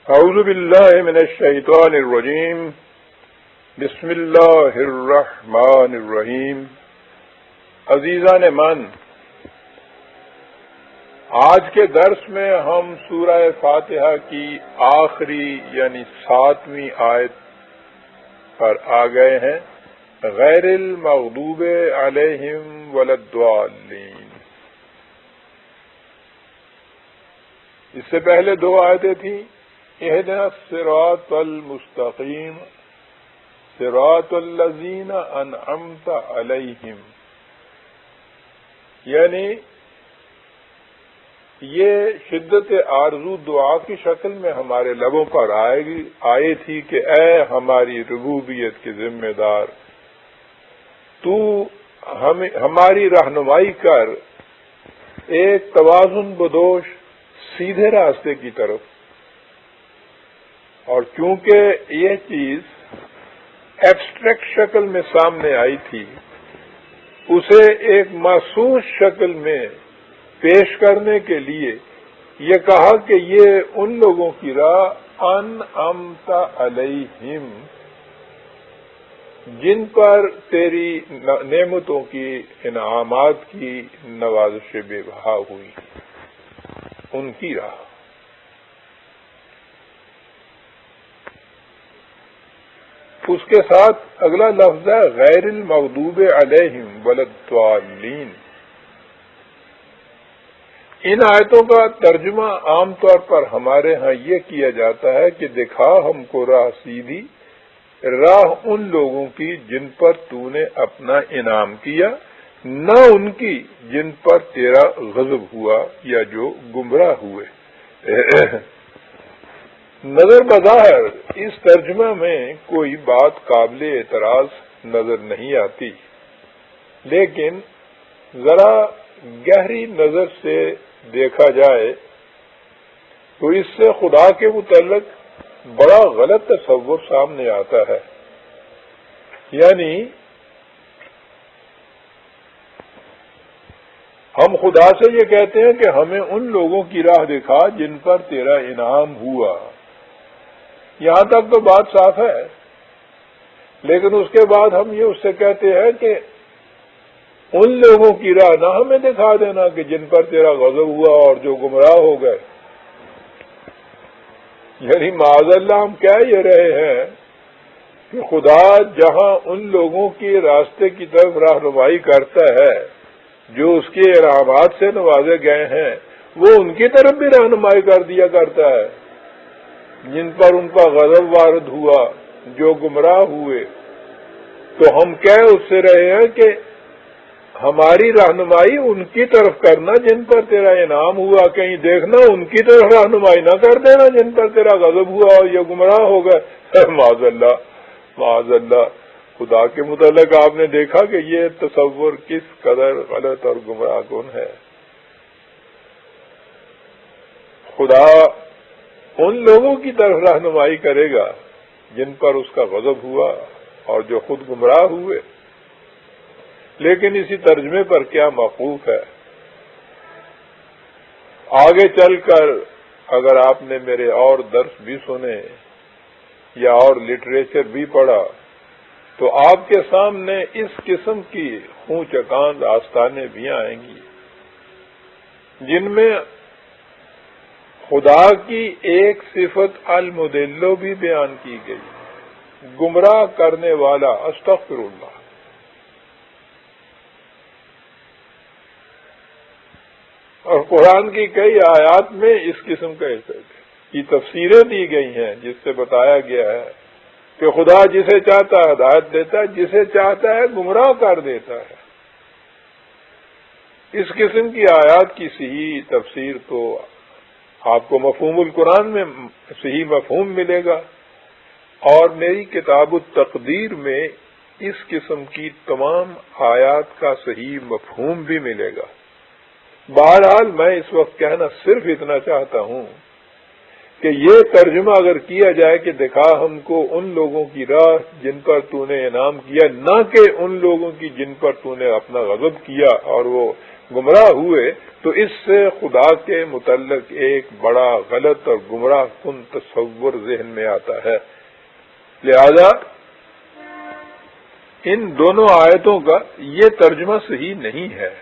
اعوذ باللہ من الشیطان الرجیم بسم اللہ الرحمن الرحیم۔ عزیزان من، آج کے درس میں ہم سورہ فاتحہ کی آخری یعنی 7ویں آیت پر آ گئے ہیں، غیر المغضوب علیہم ولا الضالین۔ اس سے پہلے 2 آیتیں تھیں، اہدنا الصراط المستقیم صراط الذین انعمت علیہم، یعنی یہ شدت آرزو دعا کی شکل میں ہمارے لبوں پر آئی تھی کہ اے ہماری ربوبیت کے ذمہ دار، تو ہماری رہنمائی کر ایک توازن بدوش سیدھے راستے کی طرف۔ اور کیونکہ یہ چیز ایبسٹریکٹ شکل میں سامنے آئی تھی، اسے ایک محسوس شکل میں پیش کرنے کے لیے یہ کہا کہ یہ ان لوگوں کی راہ انعمت علیہم جن پر تیری نعمتوں کی انعامات کی نوازش بے بہا ہوئی، ان کی راہ۔ اس کے ساتھ اگلا لفظ ہے غیر المغضوب علیہم ولا الضالین۔ ان آیتوں کا ترجمہ عام طور پر ہمارے ہاں یہ کیا جاتا ہے کہ دکھا ہم کو راہ سیدھی، راہ ان لوگوں کی جن پر تو نے اپنا انعام کیا، نہ ان کی جن پر تیرا غضب ہوا یا جو گمراہ ہوئے۔ نظر بظاہر اس ترجمہ میں کوئی بات قابل اعتراض نظر نہیں آتی، لیکن ذرا گہری نظر سے دیکھا جائے تو اس سے خدا کے متعلق بڑا غلط تصور سامنے آتا ہے۔ یعنی ہم خدا سے یہ کہتے ہیں کہ ہمیں ان لوگوں کی راہ دکھا جن پر تیرا انعام ہوا، یہاں تک تو بات صاف ہے، لیکن اس کے بعد ہم یہ اس سے کہتے ہیں کہ ان لوگوں کی راہ نہ ہمیں دکھا دینا کہ جن پر تیرا غضب ہوا اور جو گمراہ ہو گئے۔ یعنی معاذ اللہ ہم کہہ یہ رہے ہیں کہ خدا جہاں ان لوگوں کی راستے کی طرف رہنمائی کرتا ہے جو اس کے انعامات سے نوازے گئے ہیں، وہ ان کی طرف بھی رہنمائی کر دیا کرتا ہے جن پر ان کا غضب وارد ہوا، جو گمراہ ہوئے۔ تو ہم کہہ اس سے رہے ہیں کہ ہماری رہنمائی ان کی طرف کرنا جن پر تیرا انعام ہوا، کہیں دیکھنا ان کی طرف رہنمائی نہ کر دینا جن پر تیرا غضب ہوا اور یہ گمراہ ہو گئے۔ معاذ اللہ، معاذ اللہ۔ خدا کے متعلق آپ نے دیکھا کہ یہ تصور کس قدر غلط اور گمراہ کن ہے۔ خدا ان لوگوں کی طرف رہنمائی کرے گا جن پر اس کا غضب ہوا اور جو خود گمراہ ہوئے۔ لیکن اسی ترجمے پر کیا موقوف ہے؟ آگے چل کر اگر آپ نے میرے اور درس بھی سنے یا اور لٹریچر بھی پڑھا تو آپ کے سامنے اس قسم کی خون چکان داستانیں بھی آئیں گی جن میں خدا کی ایک صفت المدلو بھی بیان کی گئی، گمراہ کرنے والا۔ استغفر اللہ۔ اور قرآن کی کئی آیات میں اس قسم کی تفسیریں دی گئی ہیں جس سے بتایا گیا ہے کہ خدا جسے چاہتا ہے ہدایت دیتا ہے، جسے چاہتا ہے گمراہ کر دیتا ہے۔ اس قسم کی آیات کی صحیح تفسیر تو آپ کو مفہوم القرآن میں صحیح مفہوم ملے گا، اور میری کتاب التقدیر میں اس قسم کی تمام آیات کا صحیح مفہوم بھی ملے گا۔ بہرحال میں اس وقت کہنا صرف اتنا چاہتا ہوں کہ یہ ترجمہ اگر کیا جائے کہ دکھا ہم کو ان لوگوں کی راہ جن پر تو نے انعام کیا، نہ کہ ان لوگوں کی جن پر تو نے اپنا غضب کیا اور وہ گمراہ ہوئے، تو اس سے خدا کے متعلق ایک بڑا غلط اور گمراہ کن تصور ذہن میں آتا ہے۔ لہذا ان دونوں آیتوں کا یہ ترجمہ صحیح نہیں ہے۔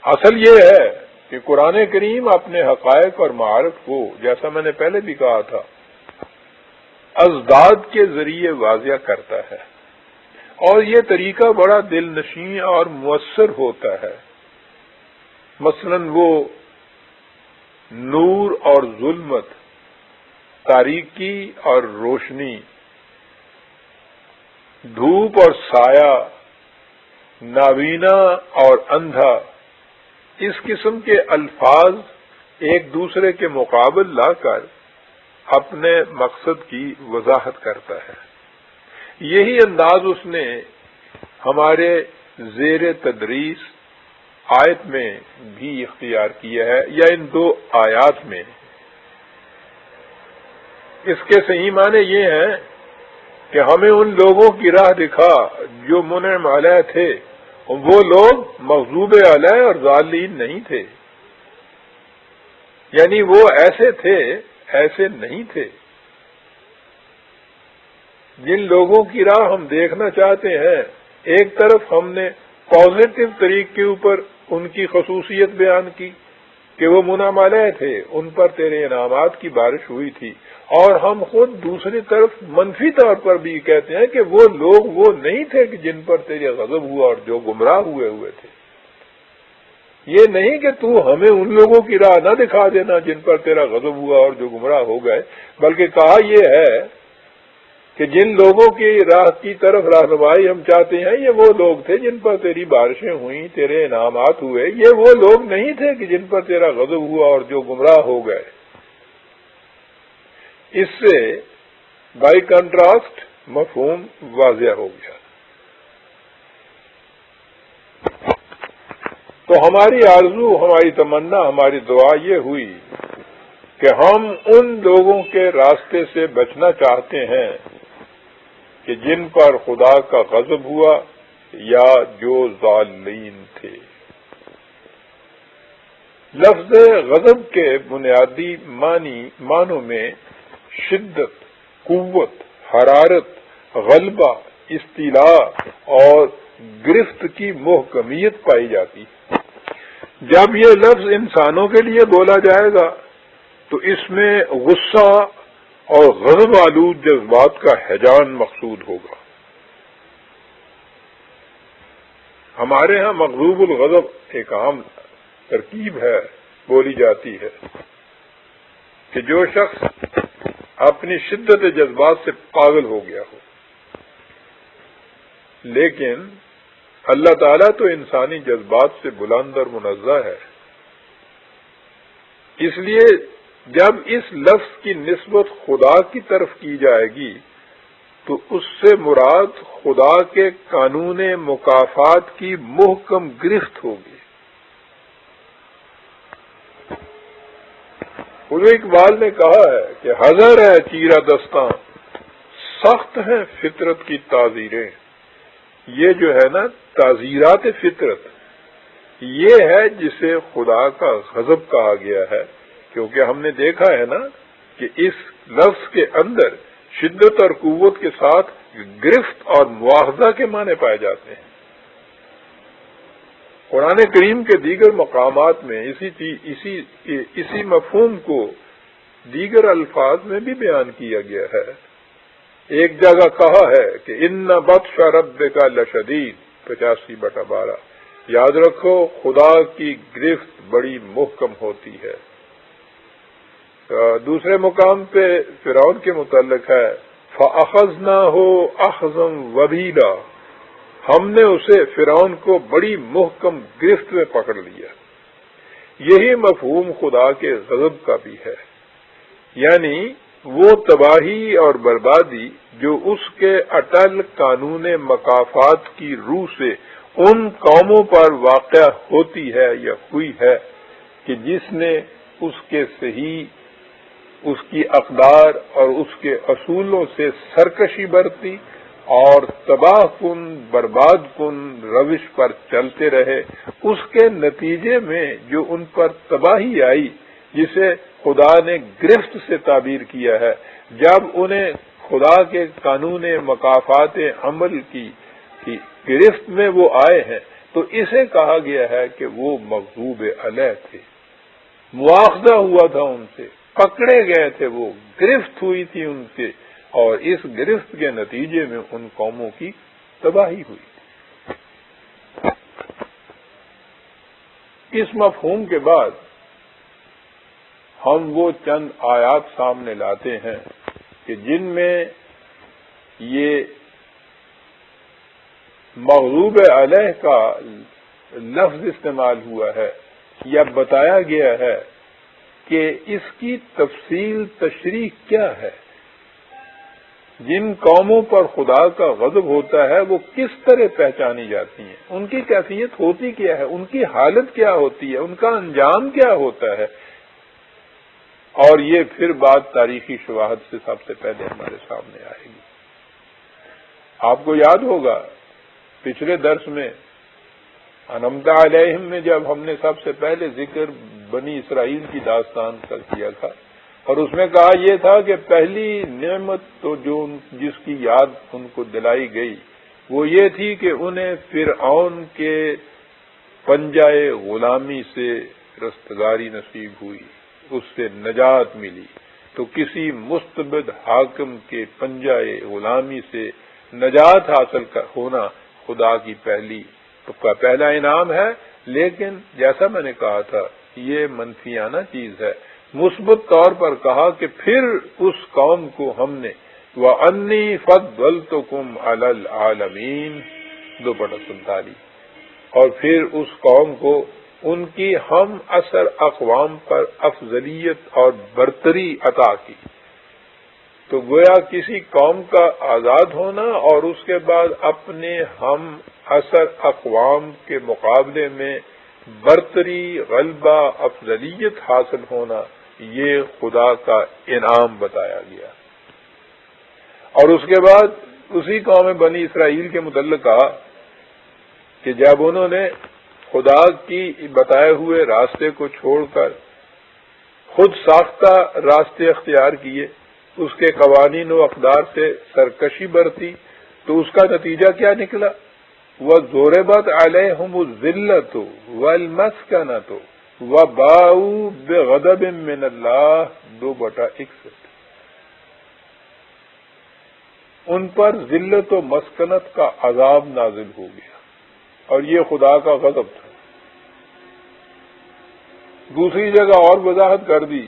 اصل یہ ہے کہ قرآن کریم اپنے حقائق اور معارف کو، جیسا میں نے پہلے بھی کہا تھا، ازداد کے ذریعے واضح کرتا ہے، اور یہ طریقہ بڑا دل نشین اور مؤثر ہوتا ہے۔ مثلا وہ نور اور ظلمت، تاریکی اور روشنی، دھوپ اور سایہ، نابینا اور اندھا، اس قسم کے الفاظ ایک دوسرے کے مقابل لا کر اپنے مقصد کی وضاحت کرتا ہے۔ یہی انداز اس نے ہمارے زیر تدریس آیت میں بھی اختیار کیا ہے، یا ان دو آیات میں۔ اس کے صحیح معنی یہ ہیں کہ ہمیں ان لوگوں کی راہ دکھا جو منعم علیہ تھے، وہ لوگ مغضوب علیہ اور ضالین نہیں تھے، یعنی وہ ایسے تھے ایسے نہیں تھے۔ جن لوگوں کی راہ ہم دیکھنا چاہتے ہیں، ایک طرف ہم نے پازیٹو طریق کے اوپر ان کی خصوصیت بیان کی کہ وہ منعم علیہ تھے، ان پر تیرے انعامات کی بارش ہوئی تھی، اور ہم خود دوسری طرف منفی طور پر بھی کہتے ہیں کہ وہ لوگ وہ نہیں تھے کہ جن پر تیرے غضب ہوا اور جو گمراہ ہوئے تھے۔ یہ نہیں کہ تو ہمیں ان لوگوں کی راہ نہ دکھا دینا جن پر تیرا غضب ہوا اور جو گمراہ ہو گئے، بلکہ کہا یہ ہے کہ جن لوگوں کی راہ کی طرف رہنمائی ہم چاہتے ہیں، یہ وہ لوگ تھے جن پر تیری بارشیں ہوئیں، تیرے انعامات ہوئے، یہ وہ لوگ نہیں تھے کہ جن پر تیرا غضب ہوا اور جو گمراہ ہو گئے۔ اس سے بائی کنٹراسٹ مفہوم واضح ہو گیا۔ تو ہماری آرزو، ہماری تمنا، ہماری دعا یہ ہوئی کہ ہم ان لوگوں کے راستے سے بچنا چاہتے ہیں کہ جن پر خدا کا غضب ہوا یا جو ظالمین تھے۔ لفظ غضب کے بنیادی معنوں میں شدت، قوت، حرارت، غلبہ، استیلاء اور گرفت کی محکمیت پائی جاتی ہے۔ جب یہ لفظ انسانوں کے لیے بولا جائے گا تو اس میں غصہ اور غضب آلود جذبات کا ہیجان مقصود ہوگا۔ ہمارے ہاں مغضوب الغضب ایک عام ترکیب ہے، بولی جاتی ہے کہ جو شخص اپنی شدت جذبات سے پاگل ہو گیا ہو۔ لیکن اللہ تعالیٰ تو انسانی جذبات سے بلند اور منزہ ہے، اس لیے جب اس لفظ کی نسبت خدا کی طرف کی جائے گی تو اس سے مراد خدا کے قانون مکافات کی محکم گرفت ہوگی۔ حضرت اقبال نے کہا ہے کہ حذر ہے چیرہ دستاں، سخت ہیں فطرت کی تعزیریں۔ یہ جو ہے نا تعزیرات فطرت، یہ ہے جسے خدا کا غضب کہا گیا ہے، کیونکہ ہم نے دیکھا ہے نا کہ اس لفظ کے اندر شدت اور قوت کے ساتھ گرفت اور مواخذہ کے معنی پائے جاتے ہیں۔ قرآن کریم کے دیگر مقامات میں اسی مفہوم کو دیگر الفاظ میں بھی بیان کیا گیا ہے۔ ایک جگہ کہا ہے کہ ان بطش ربک لشدید 85/12۔ یاد رکھو خدا کی گرفت بڑی محکم ہوتی ہے۔ دوسرے مقام پہ فرعون کے متعلق ہے فَأَخَذْنَاهُ أَخْذًا وَبِيلًا، ہم نے اسے فرعون کو بڑی محکم گرفت میں پکڑ لیا۔ یہی مفہوم خدا کے غضب کا بھی ہے، یعنی وہ تباہی اور بربادی جو اس کے اٹل قانون مکافات کی روح سے ان قوموں پر واقع ہوتی ہے یا ہوئی ہے کہ جس نے اس کے صحیح، اس کی اقدار اور اس کے اصولوں سے سرکشی برتی اور تباہ کن برباد کن روش پر چلتے رہے، اس کے نتیجے میں جو ان پر تباہی آئی، جسے خدا نے گرفت سے تعبیر کیا ہے، جب انہیں خدا کے قانون مکافات عمل کی گرفت میں وہ آئے ہیں، تو اسے کہا گیا ہے کہ وہ مغضوب علیہ تھے، مواخذہ ہوا تھا ان سے، پکڑے گئے تھے، وہ گرفت ہوئی تھی ان سے، اور اس گرفت کے نتیجے میں ان قوموں کی تباہی ہوئی۔ اس مفہوم کے بعد ہم وہ چند آیات سامنے لاتے ہیں کہ جن میں یہ مغضوب علیہ کا لفظ استعمال ہوا ہے یا بتایا گیا ہے کہ اس کی تفصیل تشریح کیا ہے، جن قوموں پر خدا کا غضب ہوتا ہے وہ کس طرح پہچانی جاتی ہیں، ان کی کیفیت ہوتی کیا ہے، ان کی حالت کیا ہوتی ہے، ان کا انجام کیا ہوتا ہے، اور یہ پھر بات تاریخی شواہد سے سب سے پہلے ہمارے سامنے آئے گی۔ آپ کو یاد ہوگا پچھلے درس میں انعمت علیہم میں جب ہم نے سب سے پہلے ذکر بنی اسرائیل کی داستان کا کیا تھا، اور اس میں کہا یہ تھا کہ پہلی نعمت تو جو جس کی یاد ان کو دلائی گئی وہ یہ تھی کہ انہیں فرعون کے پنجائے غلامی سے رستگاری نصیب ہوئی، اس سے نجات ملی۔ تو کسی مستبد حاکم کے پنجائے غلامی سے نجات حاصل ہونا خدا کی پہلا انعام ہے، لیکن جیسا میں نے کہا تھا یہ منفیانہ چیز ہے۔ مثبت طور پر کہا کہ پھر اس قوم کو ہم نے وَأَنِّي فَضَّلْتُكُمْ عَلَى الْعَالَمِينَ 2:47، اور پھر اس قوم کو ان کی ہم اثر اقوام پر افضلیت اور برتری عطا کی۔ تو گویا کسی قوم کا آزاد ہونا اور اس کے بعد اپنے ہم اثر اقوام کے مقابلے میں برتری، غلبہ، افضلیت حاصل ہونا، یہ خدا کا انعام بتایا گیا۔ اور اس کے بعد اسی قوم بنی اسرائیل کے متعلق کہا کہ جب انہوں نے خدا کی بتائے ہوئے راستے کو چھوڑ کر خود ساختہ راستے اختیار کیے، اس کے قوانین و اقدار سے سرکشی برتی، تو اس کا نتیجہ کیا نکلا؟ وَضُرِبَتْ عَلَيْهِمُ الذِّلَّةُ وَالْمَسْكَنَةُ وَبَاءُوا بِغَضَبٍ مِّنَ اللَّهِ 2:61۔ ان پر ذلت و مسکنت کا عذاب نازل ہو گیا، اور یہ خدا کا غضب تھا۔ دوسری جگہ اور وضاحت کر دی،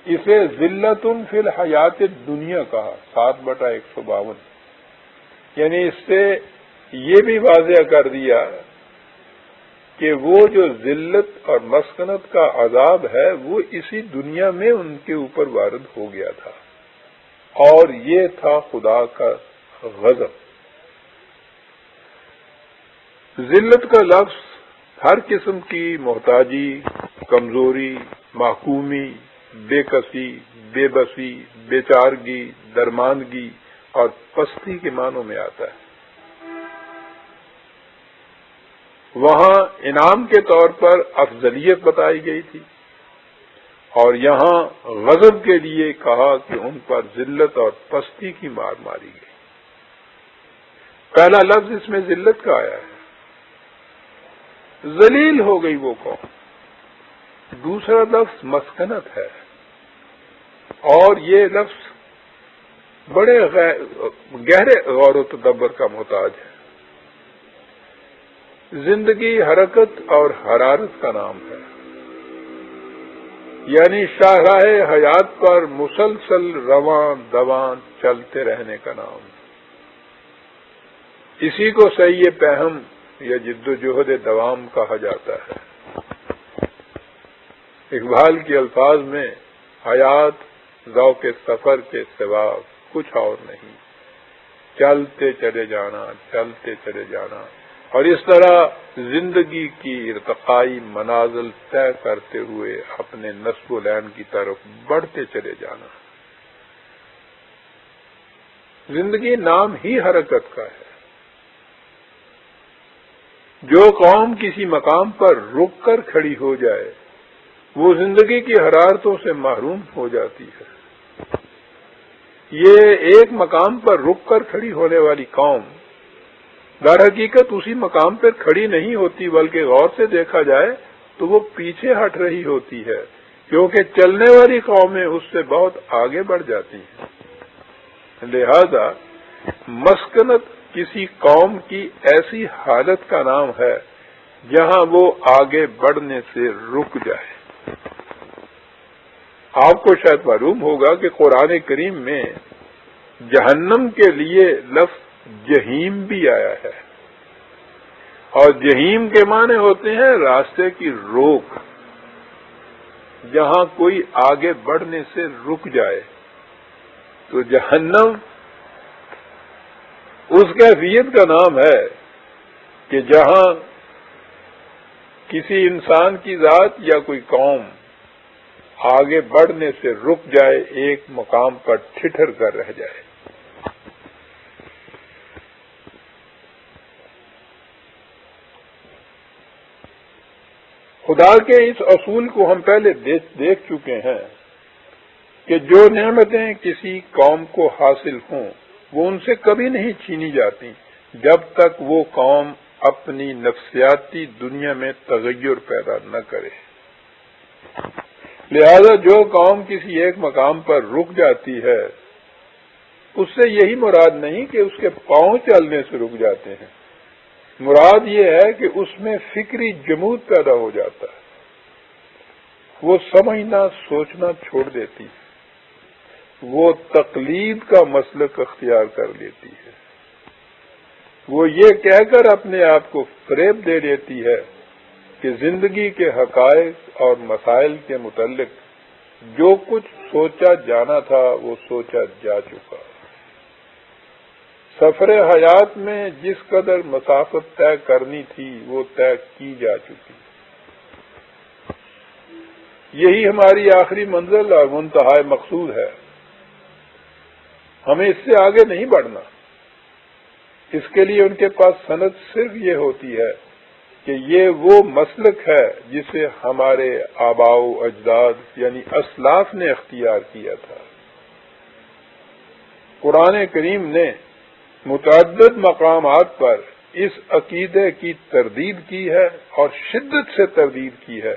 اسے ذلت فی الحیات الدنیا کہا 7:152، یعنی اس سے یہ بھی واضح کر دیا کہ وہ جو ذلت اور مسکنت کا عذاب ہے وہ اسی دنیا میں ان کے اوپر وارد ہو گیا تھا، اور یہ تھا خدا کا غضب۔ ذلت کا لفظ ہر قسم کی محتاجی، کمزوری، محکومی، بے کسی، بے بسی، بے چارگی، درماندگی اور پستی کے معنوں میں آتا ہے۔ وہاں انعام کے طور پر افضلیت بتائی گئی تھی، اور یہاں غضب کے لیے کہا کہ ان پر ذلت اور پستی کی مار ماری گئی۔ پہلا لفظ اس میں ذلت کا آیا ہے، ذلیل ہو گئی وہ قوم۔ دوسرا لفظ مسکنت ہے، اور یہ لفظ بڑے گہرے غور و تدبر کا محتاج ہے۔ زندگی حرکت اور حرارت کا نام ہے، یعنی شاہراہ حیات پر مسلسل رواں دوان چلتے رہنے کا نام۔ اسی کو سعی پہم یا جد و جہد دوام کہا جاتا ہے۔ اقبال کے الفاظ میں حیات ذوق سفر کے سوا کچھ اور نہیں، چلتے چلے جانا، چلتے چلے جانا، اور اس طرح زندگی کی ارتقائی منازل طے کرتے ہوئے اپنے نصب و لین کی طرف بڑھتے چلے جانا۔ زندگی نام ہی حرکت کا ہے۔ جو قوم کسی مقام پر رک کر کھڑی ہو جائے وہ زندگی کی حرارتوں سے محروم ہو جاتی ہے۔ یہ ایک مقام پر رک کر کھڑی ہونے والی قوم در حقیقت اسی مقام پر کھڑی نہیں ہوتی، بلکہ غور سے دیکھا جائے تو وہ پیچھے ہٹ رہی ہوتی ہے، کیونکہ چلنے والی قومیں اس سے بہت آگے بڑھ جاتی ہیں۔ لہذا مسکنت کسی قوم کی ایسی حالت کا نام ہے جہاں وہ آگے بڑھنے سے رک جائے۔ آپ کو شاید معلوم ہوگا کہ قرآن کریم میں جہنم کے لیے لفظ جہیم بھی آیا ہے، اور جہیم کے معنی ہوتے ہیں راستے کی روک، جہاں کوئی آگے بڑھنے سے رک جائے۔ تو جہنم اس کیفیت کا نام ہے کہ جہاں کسی انسان کی ذات یا کوئی قوم آگے بڑھنے سے رک جائے، ایک مقام پر ٹھٹر کر رہ جائے۔ خدا کے اس اصول کو ہم پہلے دیکھ چکے ہیں کہ جو نعمتیں کسی قوم کو حاصل ہوں وہ ان سے کبھی نہیں چھینی جاتی جب تک وہ قوم اپنی نفسیاتی دنیا میں تغیر پیدا نہ کرے۔ لہذا جو قوم کسی ایک مقام پر رک جاتی ہے اس سے یہی مراد نہیں کہ اس کے پاؤں چلنے سے رک جاتے ہیں، مراد یہ ہے کہ اس میں فکری جمود پیدا ہو جاتا ہے، وہ سمجھنا سوچنا چھوڑ دیتی ہے، وہ تقلید کا مسلک اختیار کر لیتی ہے، وہ یہ کہہ کر اپنے آپ کو فریب دے دیتی ہے کہ زندگی کے حقائق اور مسائل کے متعلق جو کچھ سوچا جانا تھا وہ سوچا جا چکا۔ سفر حیات میں جس قدر مسافت طے کرنی تھی وہ طے کی جا چکی۔ یہی ہماری آخری منزل اور منتہا مقصود ہے، ہمیں اس سے آگے نہیں بڑھنا۔ اس کے لیے ان کے پاس سند صرف یہ ہوتی ہے کہ یہ وہ مسلک ہے جسے ہمارے آباء و اجداد یعنی اسلاف نے اختیار کیا تھا۔ قرآن کریم نے متعدد مقامات پر اس عقیدے کی تردید کی ہے اور شدت سے تردید کی ہے،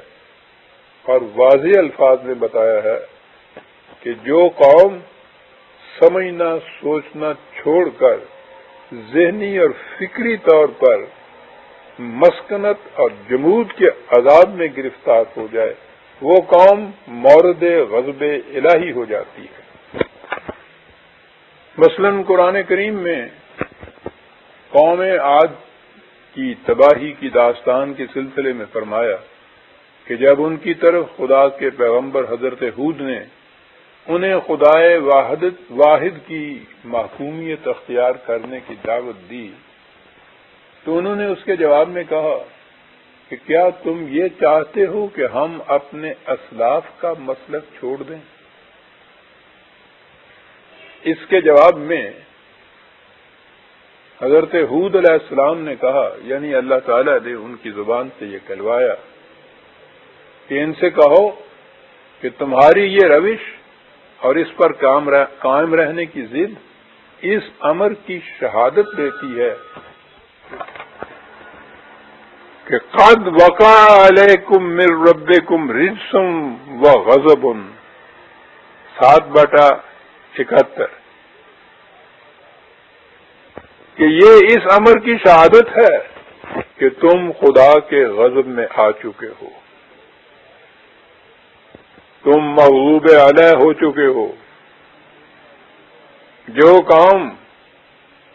اور واضح الفاظ میں بتایا ہے کہ جو قوم سمجھنا سوچنا چھوڑ کر ذہنی اور فکری طور پر مسکنت اور جمود کے عذاب میں گرفتار ہو جائے وہ قوم مورد غضب الہی ہو جاتی ہے۔ مثلاً قرآن کریم میں قوم عاد کی تباہی کی داستان کے سلسلے میں فرمایا کہ جب ان کی طرف خدا کے پیغمبر حضرت ہود نے انہیں خدائے واحد کی محکومیت اختیار کرنے کی دعوت دی تو انہوں نے اس کے جواب میں کہا کہ کیا تم یہ چاہتے ہو کہ ہم اپنے اسلاف کا مسلک چھوڑ دیں؟ اس کے جواب میں حضرت ہود علیہ السلام نے کہا، یعنی اللہ تعالیٰ نے ان کی زبان سے یہ کہلوایا کہ ان سے کہو کہ تمہاری یہ روش اور اس پر قائم رہنے کی ضد اس امر کی شہادت دیتی ہے کہ قد وقع علیکم من ربکم رجس وغضب 7/71 کہ یہ اس امر کی شہادت ہے کہ تم خدا کے غضب میں آ چکے ہو، تم مغضوب علیہ ہو چکے ہو۔ جو قوم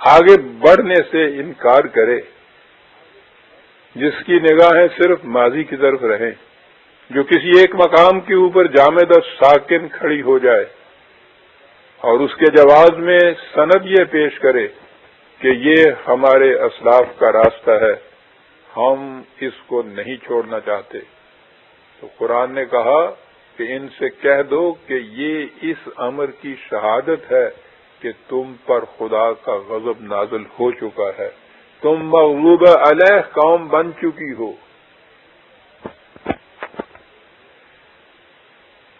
آگے بڑھنے سے انکار کرے، جس کی نگاہیں صرف ماضی کی طرف رہیں، جو کسی ایک مقام کے اوپر جامد اور ساکن کھڑی ہو جائے اور اس کے جواز میں سند یہ پیش کرے کہ یہ ہمارے اسلاف کا راستہ ہے، ہم اس کو نہیں چھوڑنا چاہتے. تو قرآن نے کہا کہ ان سے کہہ دو کہ یہ اس امر کی شہادت ہے کہ تم پر خدا کا غضب نازل ہو چکا ہے، تم مغضوب علیہ قوم بن چکی ہو.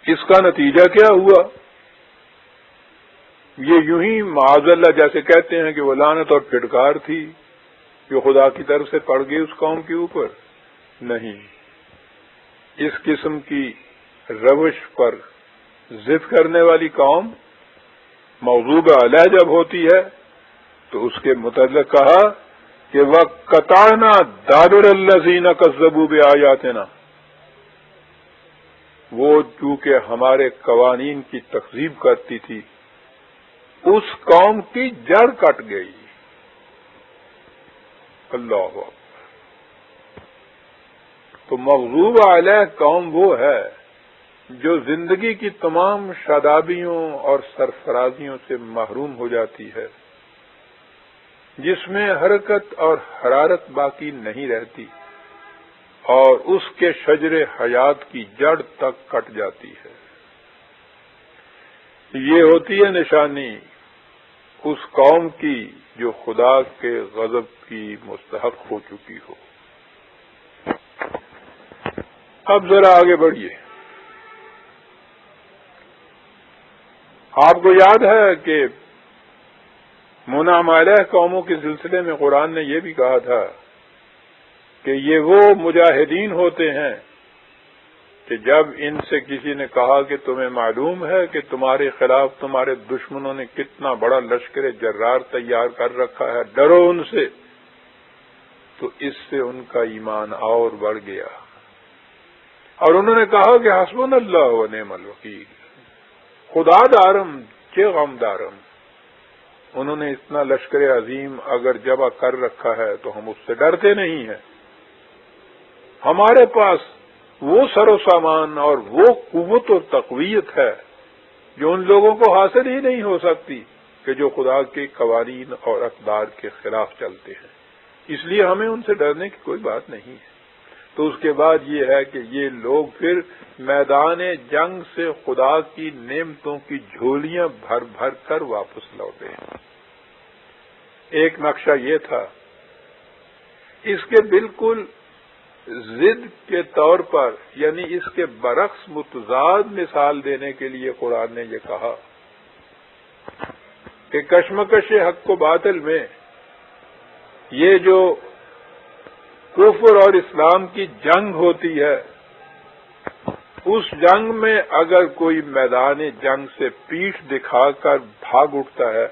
اس کا نتیجہ کیا ہوا؟ یہ یوں ہی معاذ اللہ جیسے کہتے ہیں کہ وہ لعنت اور پھٹکار تھی جو خدا کی طرف سے پڑ گئی اس قوم کے اوپر. نہیں، اس قسم کی روش پر ضد کرنے والی قوم مغضوب علیہ جب ہوتی ہے تو اس کے متعلق کہا کہ وَقَطَعْنَا دَابِرَ الَّذِينَ كَذَّبُوا بِآيَاتِنَا، وہ چونکہ ہمارے قوانین کی تکذیب کرتی تھی اس قوم کی جڑ کٹ گئی. اللہ اکبر. تو مغضوب علیہ قوم وہ ہے جو زندگی کی تمام شادابیوں اور سرفرازیوں سے محروم ہو جاتی ہے، جس میں حرکت اور حرارت باقی نہیں رہتی اور اس کے شجر حیات کی جڑ تک کٹ جاتی ہے. یہ ہوتی ہے نشانی اس قوم کی جو خدا کے غضب کی مستحق ہو چکی ہو. اب ذرا آگے بڑھیے. آپ کو یاد ہے کہ منعم علیہ قوموں کے سلسلے میں قرآن نے یہ بھی کہا تھا کہ یہ وہ مجاہدین ہوتے ہیں کہ جب ان سے کسی نے کہا کہ تمہیں معلوم ہے کہ تمہارے خلاف تمہارے دشمنوں نے کتنا بڑا لشکر جرار تیار کر رکھا ہے، ڈرو ان سے، تو اس سے ان کا ایمان اور بڑھ گیا اور انہوں نے کہا کہ حسبنا اللہ و نعم الوکیل، خدا دارم چہ غم دارم. انہوں نے اتنا لشکر عظیم اگر جمع کر رکھا ہے تو ہم اس سے ڈرتے نہیں ہیں. ہمارے پاس وہ سر و سامان اور وہ قوت و تقویت ہے جو ان لوگوں کو حاصل ہی نہیں ہو سکتی کہ جو خدا کے قوانین اور اقدار کے خلاف چلتے ہیں. اس لیے ہمیں ان سے ڈرنے کی کوئی بات نہیں ہے. تو اس کے بعد یہ ہے کہ یہ لوگ پھر میدان جنگ سے خدا کی نعمتوں کی جھولیاں بھر بھر کر واپس لوٹے. ایک نقشہ یہ تھا. اس کے بالکل ضد کے طور پر، یعنی اس کے برعکس متضاد مثال دینے کے لیے قرآن نے یہ کہا کہ کشمکش حق و باطل میں یہ جو کفر اور اسلام کی جنگ ہوتی ہے، اس جنگ میں اگر کوئی میدان جنگ سے پیٹھ دکھا کر بھاگ اٹھتا ہے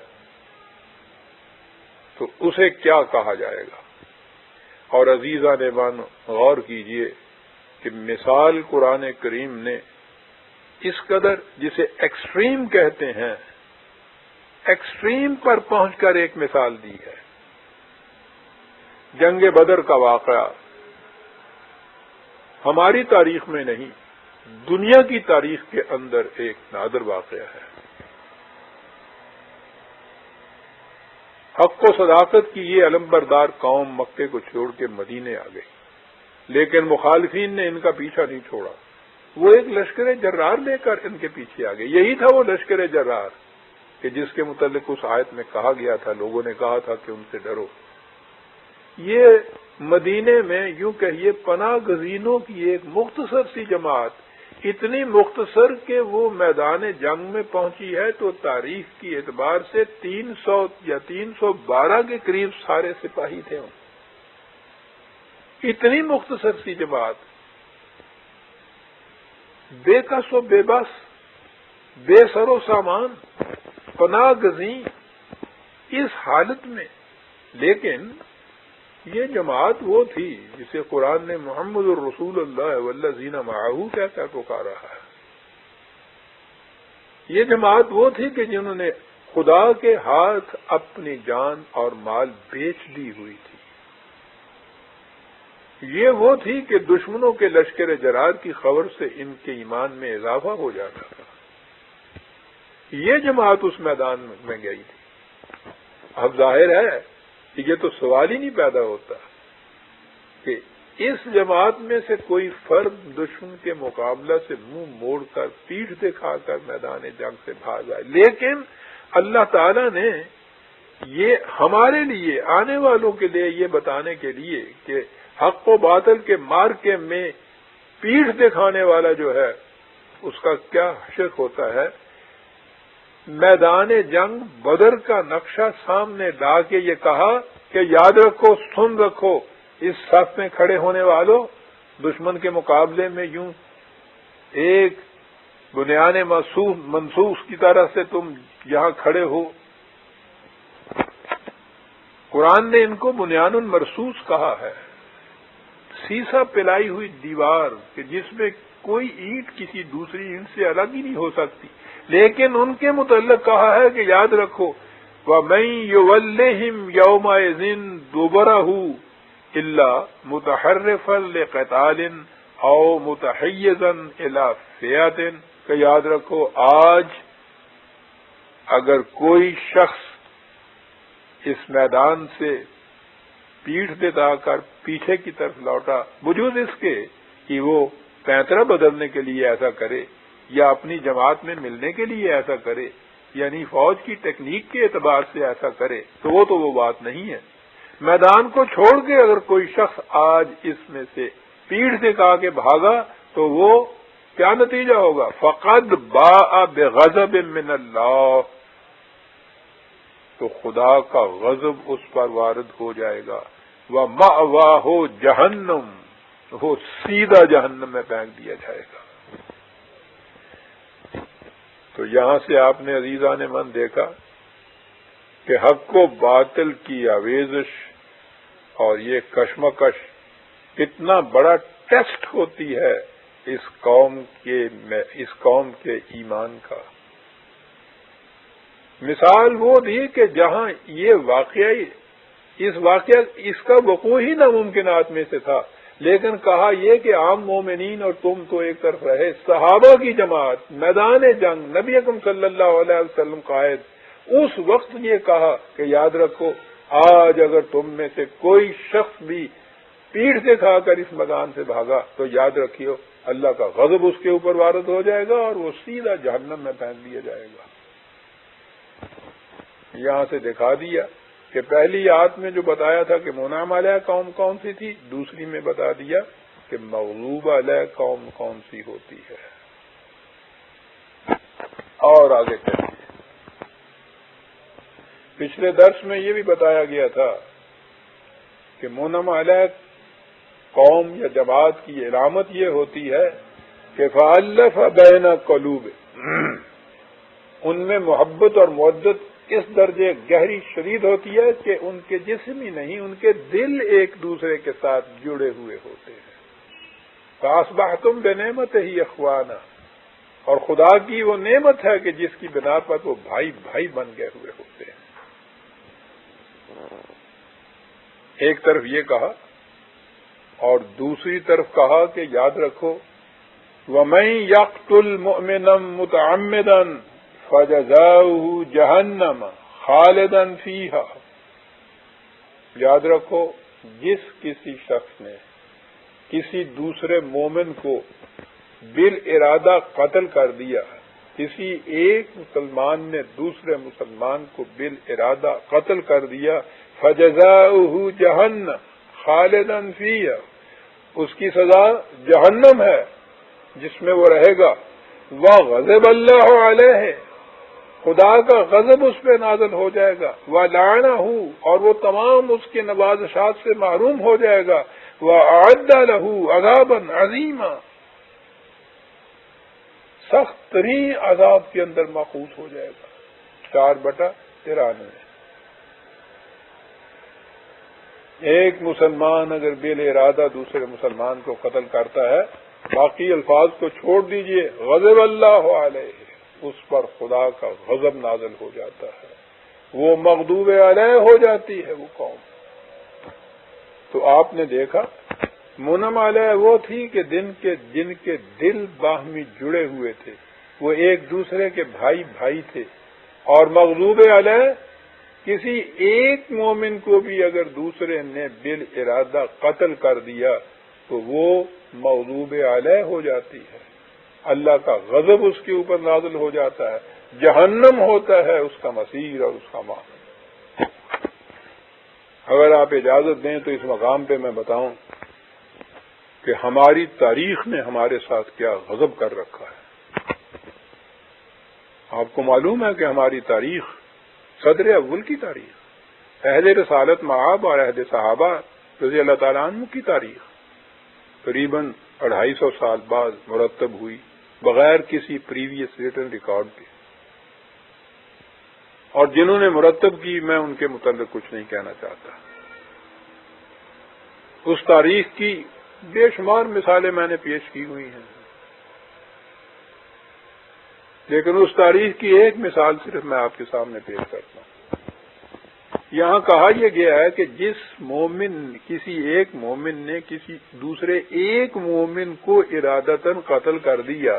تو اسے کیا کہا جائے گا. اور عزیزان ایمان غور کیجئے کہ مثال قرآن کریم نے اس قدر، جسے ایکسٹریم کہتے ہیں، ایکسٹریم پر پہنچ کر ایک مثال دی ہے. جنگ بدر کا واقعہ ہماری تاریخ میں نہیں، دنیا کی تاریخ کے اندر ایک نادر واقعہ ہے. حق و صداقت کی یہ علمبردار قوم مکے کو چھوڑ کے مدینے آ گئی، لیکن مخالفین نے ان کا پیچھا نہیں چھوڑا. وہ ایک لشکر جرار لے کر ان کے پیچھے آ گئے. یہی تھا وہ لشکر جرار کہ جس کے متعلق اس آیت میں کہا گیا تھا، لوگوں نے کہا تھا کہ ان سے ڈرو. یہ مدینے میں یوں کہیے پناہ گزینوں کی ایک مختصر سی جماعت، اتنی مختصر کہ وہ میدان جنگ میں پہنچی ہے تو تاریخ کی اعتبار سے 300 یا 312 کے قریب سارے سپاہی تھے. اتنی مختصر سی جماعت، بے کس و بے بس، بے سر و سامان، پناہ گزین، اس حالت میں. لیکن یہ جماعت وہ تھی جسے قرآن نے محمد الرسول اللہ والذین معہ کہہ کر پکارا ہے. یہ جماعت وہ تھی کہ جنہوں نے خدا کے ہاتھ اپنی جان اور مال بیچ دی ہوئی تھی. یہ وہ تھی کہ دشمنوں کے لشکر جرار کی خبر سے ان کے ایمان میں اضافہ ہو جاتا تھا. یہ جماعت اس میدان میں گئی تھی. اب ظاہر ہے کہ یہ تو سوال ہی نہیں پیدا ہوتا کہ اس جماعت میں سے کوئی فرد دشمن کے مقابلہ سے منہ موڑ کر پیٹھ دکھا کر میدان جنگ سے بھاگ آئے، لیکن اللہ تعالیٰ نے یہ ہمارے لیے، آنے والوں کے لیے یہ بتانے کے لیے کہ حق و باطل کے مارکے میں پیٹھ دکھانے والا جو ہے اس کا کیا حشر ہوتا ہے، میدان جنگ بدر کا نقشہ سامنے لا کے یہ کہا کہ یاد رکھو، سن رکھو، اس صف میں کھڑے ہونے والوں، دشمن کے مقابلے میں یوں ایک بنیان منصوص کی طرح سے تم یہاں کھڑے ہو۔ قرآن نے ان کو بنیان المرصوص کہا ہے، سیسا پلائی ہوئی دیوار کہ جس میں کوئی اینٹ کسی دوسری اینٹ سے الگ ہی نہیں ہو سکتی، لیکن ان کے متعلق کہا ہے کہ یاد رکھو وَمَن يُوَلِّهِمْ يَوْمَئِذٍ دُبُرَهُ إِلَّا مُتَحَرِّفًا لِقِتَالٍ أَوْ مُتَحَيِّزًا إِلَى فِئَةٍ، کہ یاد رکھو آج اگر کوئی شخص اس میدان سے پیٹھ دکھا کر پیچھے کی طرف لوٹا، وجود اس کے کہ وہ پیترا بدلنے کے لیے ایسا کرے یا اپنی جماعت میں ملنے کے لیے ایسا کرے، یعنی فوج کی ٹیکنیک کے اعتبار سے ایسا کرے، تو وہ بات نہیں ہے۔ میدان کو چھوڑ کے اگر کوئی شخص آج اس میں سے پیٹھ دکھا کے بھاگا تو وہ کیا نتیجہ ہوگا؟ فقد باء بغضب من اللہ، تو خدا کا غضب اس پر وارد ہو جائے گا، وَمَأْوَاهُ جَهَنَّمُ، وہ سیدھا جہنم میں پھینک دیا جائے گا۔ تو یہاں سے آپ نے عزیزان من دیکھا کہ حق و باطل کی آویزش اور یہ کشمکش کتنا بڑا ٹیسٹ ہوتی ہے اس قوم کے ایمان کا۔ مثال وہ دی کہ جہاں اس کا وقوع ہی ناممکنات میں سے تھا، لیکن کہا یہ کہ عام مومنین اور تم تو ایک طرف رہے، صحابہ کی جماعت میدان جنگ، نبی اکرم صلی اللہ علیہ وسلم قائد، اس وقت یہ کہا کہ یاد رکھو آج اگر تم میں سے کوئی شخص بھی پیٹھ دکھا کر اس میدان سے بھاگا تو یاد رکھیو اللہ کا غضب اس کے اوپر وارد ہو جائے گا اور وہ سیدھا جہنم میں پھینک دیا جائے گا۔ یہاں سے دکھا دیا کہ پہلی آیت میں جو بتایا تھا کہ منعم علیہ قوم کون سی تھی، دوسری میں بتا دیا کہ مغلوب علیہ قوم کون سی ہوتی ہے۔ اور آگے چلیے، پچھلے درس میں یہ بھی بتایا گیا تھا کہ منعم علیہ قوم یا جماعت کی علامت یہ ہوتی ہے کہ فَأَلَّفَ بَيْنَ قُلُوبِ، ان میں محبت اور مودت اس درجے گہری شدید ہوتی ہے کہ ان کے جسم ہی نہیں، ان کے دل ایک دوسرے کے ساتھ جڑے ہوئے ہوتے ہیں۔ فَأَصْبَحْتُمْ بِنِعْمَتِهِ إِخْوَانًا، اور خدا کی وہ نعمت ہے کہ جس کی بنا پر وہ بھائی بھائی بن گئے ہوئے ہوتے ہیں۔ ایک طرف یہ کہا اور دوسری طرف کہا کہ یاد رکھو وَمَن يَقْتُلْ مُؤْمِنًا مُتَعَمِّدًا فَجَزَاؤُهُ جَهَنَّمَ خَالِدًا فِيهَا، یاد رکھو جس کسی شخص نے کسی دوسرے مومن کو بالارادہ قتل کر دیا، کسی ایک مسلمان نے دوسرے مسلمان کو بالارادہ قتل کر دیا، فَجَزَاؤُهُ جَهَنَّمَ خَالِدًا فِيهَا، اس کی سزا جہنم ہے جس میں وہ رہے گا۔ وَغَضِبَ اللَّهُ عَلَيْهِ، خدا کا غضب اس پہ نازل ہو جائے گا۔ وَلَعَنَهُ، اور وہ تمام اس کے نوازشات سے محروم ہو جائے گا۔ وَأَعَدَّ لَهُ عَذَابًا عَظِيمًا، سخت ترین عذاب کے اندر ماخوذ ہو جائے گا۔ 4/93۔ ایک مسلمان اگر بالارادہ دوسرے مسلمان کو قتل کرتا ہے، باقی الفاظ کو چھوڑ دیجئے، غضب اللہ علیہ، اس پر خدا کا غضب نازل ہو جاتا ہے، وہ مغضوب علیہ ہو جاتی ہے وہ قوم۔ تو آپ نے دیکھا منعم علیہ وہ تھی کہ جن کے دل باہمی جڑے ہوئے تھے، وہ ایک دوسرے کے بھائی بھائی تھے، اور مغضوب علیہ کسی ایک مومن کو بھی اگر دوسرے نے بال ارادہ قتل کر دیا تو وہ مغضوب علیہ ہو جاتی ہے، اللہ کا غضب اس کے اوپر نازل ہو جاتا ہے، جہنم ہوتا ہے اس کا مصیر اور اس کا مآب۔ اگر آپ اجازت دیں تو اس مقام پہ میں بتاؤں کہ ہماری تاریخ نے ہمارے ساتھ کیا غضب کر رکھا ہے۔ آپ کو معلوم ہے کہ ہماری تاریخ صدر اول کی تاریخ، اہل رسالت مآب اور عہد صحابہ رضی اللہ تعالیٰ عنہ کی تاریخ قریباً 250 سال بعد مرتب ہوئی بغیر کسی پریویس ریٹن ریکارڈ کے، اور جنہوں نے مرتب کی میں ان کے متعلق کچھ نہیں کہنا چاہتا۔ اس تاریخ کی بے شمار مثالیں میں نے پیش کی ہوئی ہیں، لیکن اس تاریخ کی ایک مثال صرف میں آپ کے سامنے پیش کرتا ہوں۔ یہاں کہا یہ گیا ہے کہ کسی ایک مومن نے کسی دوسرے ایک مومن کو ارادتاً قتل کر دیا،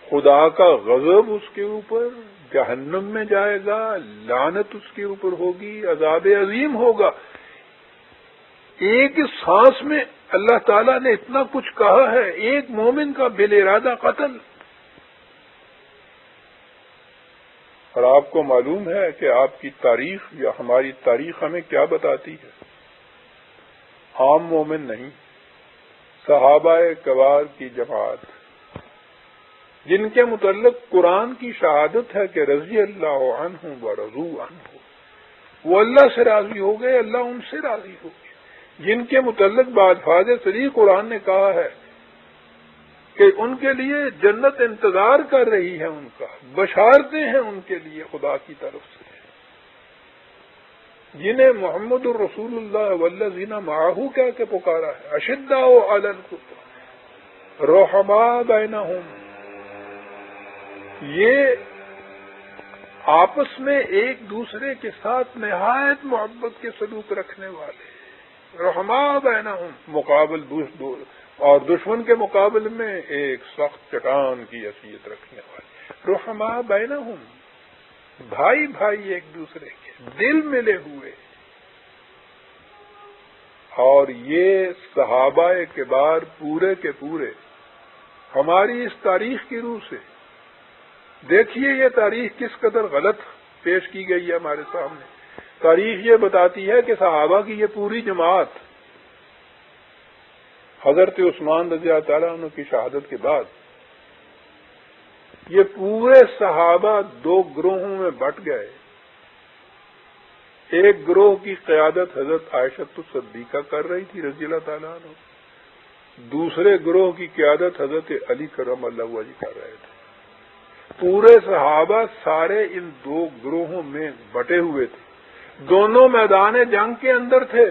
خدا کا غضب اس کے اوپر، جہنم میں جائے گا، لعنت اس کے اوپر ہوگی، عذاب عظیم ہوگا۔ ایک سانس میں اللہ تعالیٰ نے اتنا کچھ کہا ہے، ایک مومن کا بالارادہ قتل۔ اور آپ کو معلوم ہے کہ آپ کی تاریخ یا ہماری تاریخ ہمیں کیا بتاتی ہے؟ عام مومن نہیں، صحابہ کرام کی جماعت، جن کے متعلق قرآن کی شہادت ہے کہ رضی اللہ عنہ ورضوا عنہ، وہ اللہ سے راضی ہو گئے، اللہ ان سے راضی ہو گئے، جن کے متعلق بألفاظ صریح قرآن نے کہا ہے کہ ان کے لیے جنت انتظار کر رہی ہے، ان کا بشارتیں ہیں ان کے لیے خدا کی طرف سے، جنہیں محمد الرسول اللہ والذین معہ کہہ کے پکارا ہے، اشداء علی الکفار رحماء بینہم، یہ آپس میں ایک دوسرے کے ساتھ نہایت محبت کے سلوک رکھنے والے، رحماء بینہم، مقابل اور دشمن کے مقابل میں ایک سخت چٹان کی حیثیت رکھنے والے، رحماء بینہم، بھائی بھائی ایک دوسرے کے، دل ملے ہوئے۔ اور یہ صحابہ کبار پورے کے پورے ہماری اس تاریخ کی روح سے دیکھیے، یہ تاریخ کس قدر غلط پیش کی گئی ہے ہمارے سامنے۔ تاریخ یہ بتاتی ہے کہ صحابہ کی یہ پوری جماعت حضرت عثمان رضی اللہ تعالیٰ عنہ کی شہادت کے بعد یہ پورے صحابہ دو گروہوں میں بٹ گئے۔ ایک گروہ کی قیادت حضرت عائشہ الصدیقہ کر رہی تھی رضی اللہ تعالیٰ عنہ، دوسرے گروہ کی قیادت حضرت علی کرم اللہ وجہ کر رہے تھے۔ پورے صحابہ سارے ان دو گروہوں میں بٹے ہوئے تھے، دونوں میدان جنگ کے اندر تھے،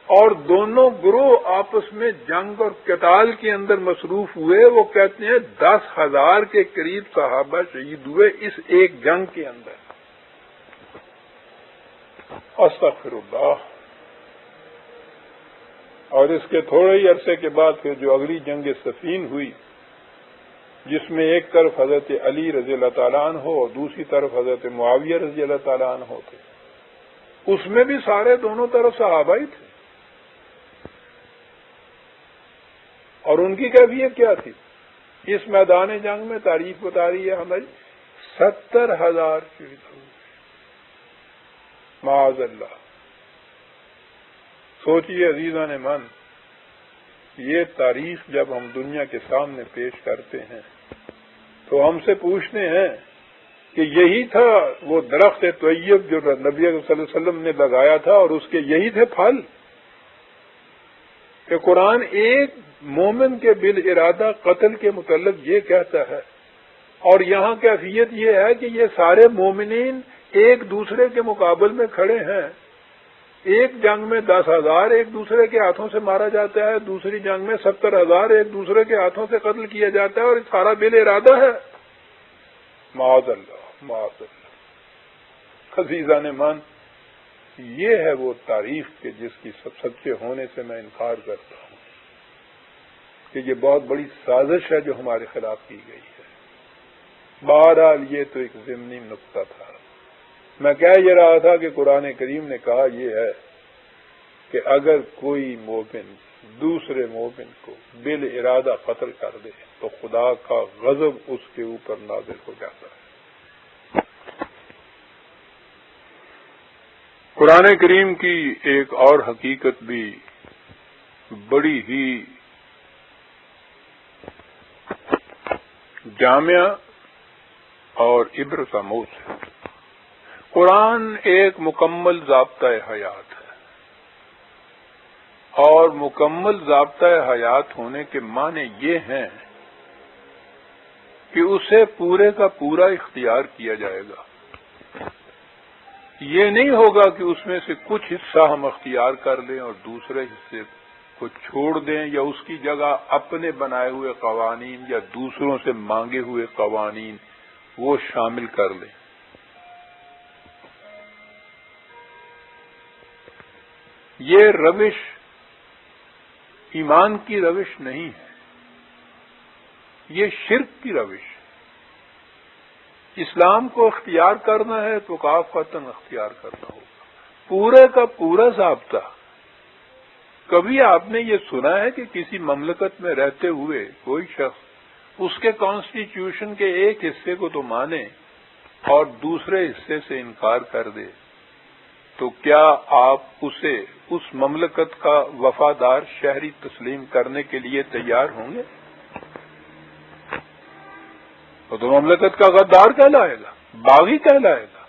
اور دونوں گروہ آپس میں جنگ اور قتال کے اندر مصروف ہوئے۔ وہ کہتے ہیں 10,000 کے قریب صحابہ شہید ہوئے اس ایک جنگ کے اندر۔ استغفر اللہ۔ اور اس کے تھوڑے ہی عرصے کے بعد پھر جو اگلی جنگ صفین ہوئی، جس میں ایک طرف حضرت علی رضی اللہ تعالیٰ عنہ اور دوسری طرف حضرت معاویہ رضی اللہ تعالیٰ عنہ تھے، اس میں بھی سارے دونوں طرف صحابہ ہی تھے۔ اور ان کی کیفیت کیا تھی؟ اس میدان جنگ میں تاریخ بتا رہی ہے ہماری 70,000 شہید ہوئے، معاذ اللہ۔ سوچئے عزیزان من، یہ تاریخ جب ہم دنیا کے سامنے پیش کرتے ہیں تو ہم سے پوچھتے ہیں کہ یہی تھا وہ درخت طیب جو نبی صلی اللہ علیہ وسلم نے لگایا تھا، اور اس کے یہی تھے پھل، کہ قرآن ایک مومن کے بالارادہ قتل کے متعلق یہ کہتا ہے، اور یہاں کیفیت یہ ہے کہ یہ سارے مومنین ایک دوسرے کے مقابل میں کھڑے ہیں۔ ایک جنگ میں 10,000 ایک دوسرے کے ہاتھوں سے مارا جاتا ہے، دوسری جنگ میں 70,000 ایک دوسرے کے ہاتھوں سے قتل کیا جاتا ہے، اور سارا بالارادہ ہے۔ معاذ اللہ، معاذ اللہ۔ عزیزان من، یہ ہے وہ تاریخ کہ جس کی سچے ہونے سے میں انکار کرتا ہوں کہ یہ بہت بڑی سازش ہے جو ہمارے خلاف کی گئی ہے۔ بہرحال یہ تو ایک ضمنی نقطہ تھا۔ میں کہہ یہ رہا تھا کہ قرآن کریم نے کہا یہ ہے کہ اگر کوئی مومن دوسرے مومن کو بالارادہ قتل کر دے تو خدا کا غضب اس کے اوپر نازل ہو جاتا ہے۔ قرآن کریم کی ایک اور حقیقت بھی بڑی ہی جامع اور عبرت آموز ہے۔ قرآن ایک مکمل ضابطۂ حیات ہے، اور مکمل ضابطۂ حیات ہونے کے معنی یہ ہیں کہ اسے پورے کا پورا اختیار کیا جائے گا۔ یہ نہیں ہوگا کہ اس میں سے کچھ حصہ ہم اختیار کر لیں اور دوسرے حصے کو چھوڑ دیں، یا اس کی جگہ اپنے بنائے ہوئے قوانین یا دوسروں سے مانگے ہوئے قوانین وہ شامل کر لیں۔ یہ روش ایمان کی روش نہیں ہے، یہ شرک کی روش ہے۔ اسلام کو اختیار کرنا ہے تو کافۃً اختیار کرنا ہوگا، پورے کا پورا ضابطہ۔ کبھی آپ نے یہ سنا ہے کہ کسی مملکت میں رہتے ہوئے کوئی شخص اس کے کانسٹیٹیوشن کے ایک حصے کو تو مانے اور دوسرے حصے سے انکار کر دے؟ تو کیا آپ اسے اس مملکت کا وفادار شہری تسلیم کرنے کے لیے تیار ہوں گے؟ تو مملکت کا غدار کہلائے گا، باغی کہلائے گا۔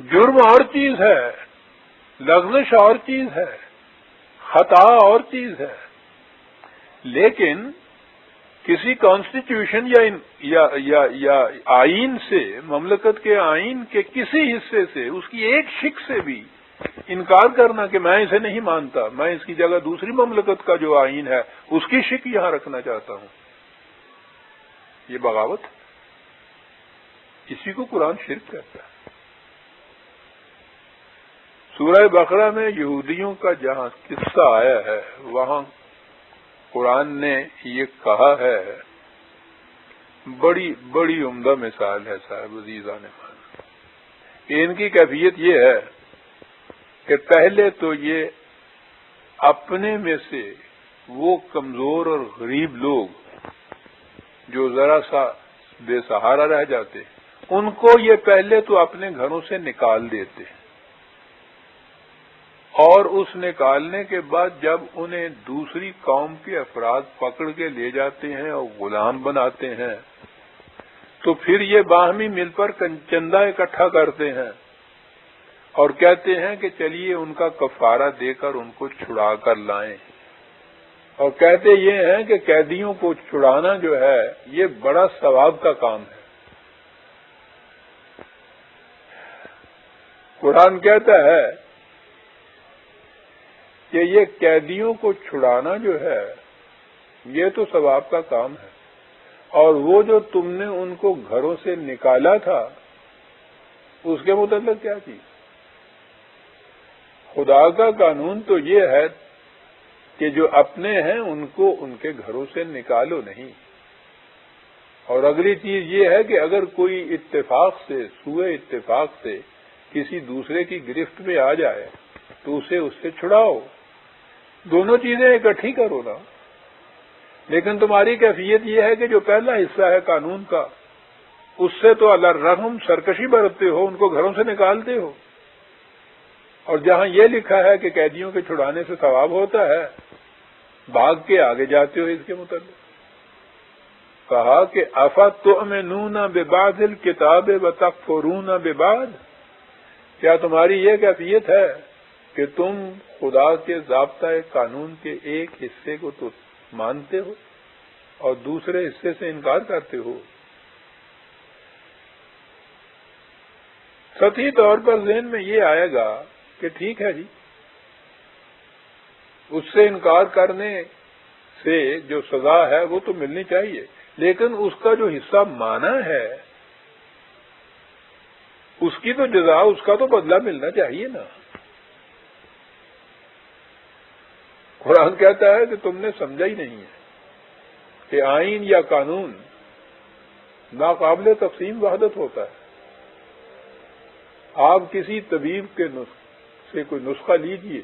جرم اور چیز ہے، لغزش اور چیز ہے، خطا اور چیز ہے، لیکن کسی کانسٹیٹیوشن یا آئین سے، مملکت کے آئین کے کسی حصے سے، اس کی ایک شق سے بھی انکار کرنا کہ میں اسے نہیں مانتا، میں اس کی جگہ دوسری مملکت کا جو آئین ہے اس کی شق یہاں رکھنا چاہتا ہوں، یہ بغاوت، اسی کو قرآن شرک کہتا ہے۔ سورہ بقرہ میں یہودیوں کا جہاں قصہ آیا ہے وہاں قرآن نے یہ کہا ہے، بڑی بڑی عمدہ مثال ہے صاحب عزیزان مان۔ ان کی کیفیت یہ ہے کہ پہلے تو یہ اپنے میں سے وہ کمزور اور غریب لوگ جو ذرا سا بے سہارا رہ جاتے ان کو یہ پہلے تو اپنے گھروں سے نکال دیتے، اور اس نکالنے کے بعد جب انہیں دوسری قوم کے افراد پکڑ کے لے جاتے ہیں اور غلام بناتے ہیں تو پھر یہ باہمی مل پر چندہ اکٹھا کرتے ہیں اور کہتے ہیں کہ چلیے ان کا کفارہ دے کر ان کو چھڑا کر لائیں، اور کہتے یہ ہیں کہ قیدیوں کو چھڑانا جو ہے یہ بڑا ثواب کا کام ہے۔ قرآن کہتا ہے کہ یہ قیدیوں کو چھڑانا جو ہے یہ تو ثواب کا کام ہے، اور وہ جو تم نے ان کو گھروں سے نکالا تھا اس کے متعلق کیا چیز؟ خدا کا قانون تو یہ ہے کہ جو اپنے ہیں ان کو ان کے گھروں سے نکالو نہیں، اور اگلی چیز یہ ہے کہ اگر کوئی اتفاق سے، سوء اتفاق سے کسی دوسرے کی گرفت میں آ جائے تو اسے اس سے چھڑاؤ، دونوں چیزیں اکٹھی کرو نا۔ لیکن تمہاری کیفیت یہ ہے کہ جو پہلا حصہ ہے قانون کا اس سے تو اللہ رحم سرکشی برتتے ہو، ان کو گھروں سے نکالتے ہو، اور جہاں یہ لکھا ہے کہ قیدیوں کے چھڑانے سے ثواب ہوتا ہے بھاگ کے آگے جاتے ہو۔ اس کے متعلق کہا کہ افتؤمنون ببعض الکتاب وتکفرون ببعض، کیا تمہاری یہ کیفیت ہے کہ تم خدا کے ضابطۂ قانون کے ایک حصے کو تو مانتے ہو اور دوسرے حصے سے انکار کرتے ہو؟ سطحی طور پر ذہن میں یہ آئے گا کہ ٹھیک ہے جی، اس سے انکار کرنے سے جو سزا ہے وہ تو ملنی چاہیے، لیکن اس کا جو حصہ مانا ہے اس کی تو جزا، اس کا تو بدلہ ملنا چاہیے نا۔ قرآن کہتا ہے کہ تم نے سمجھا ہی نہیں ہے کہ آئین یا قانون ناقابل تقسیم وحدت ہوتا ہے۔ آپ کسی طبیب کے سے کوئی نسخہ لیجئے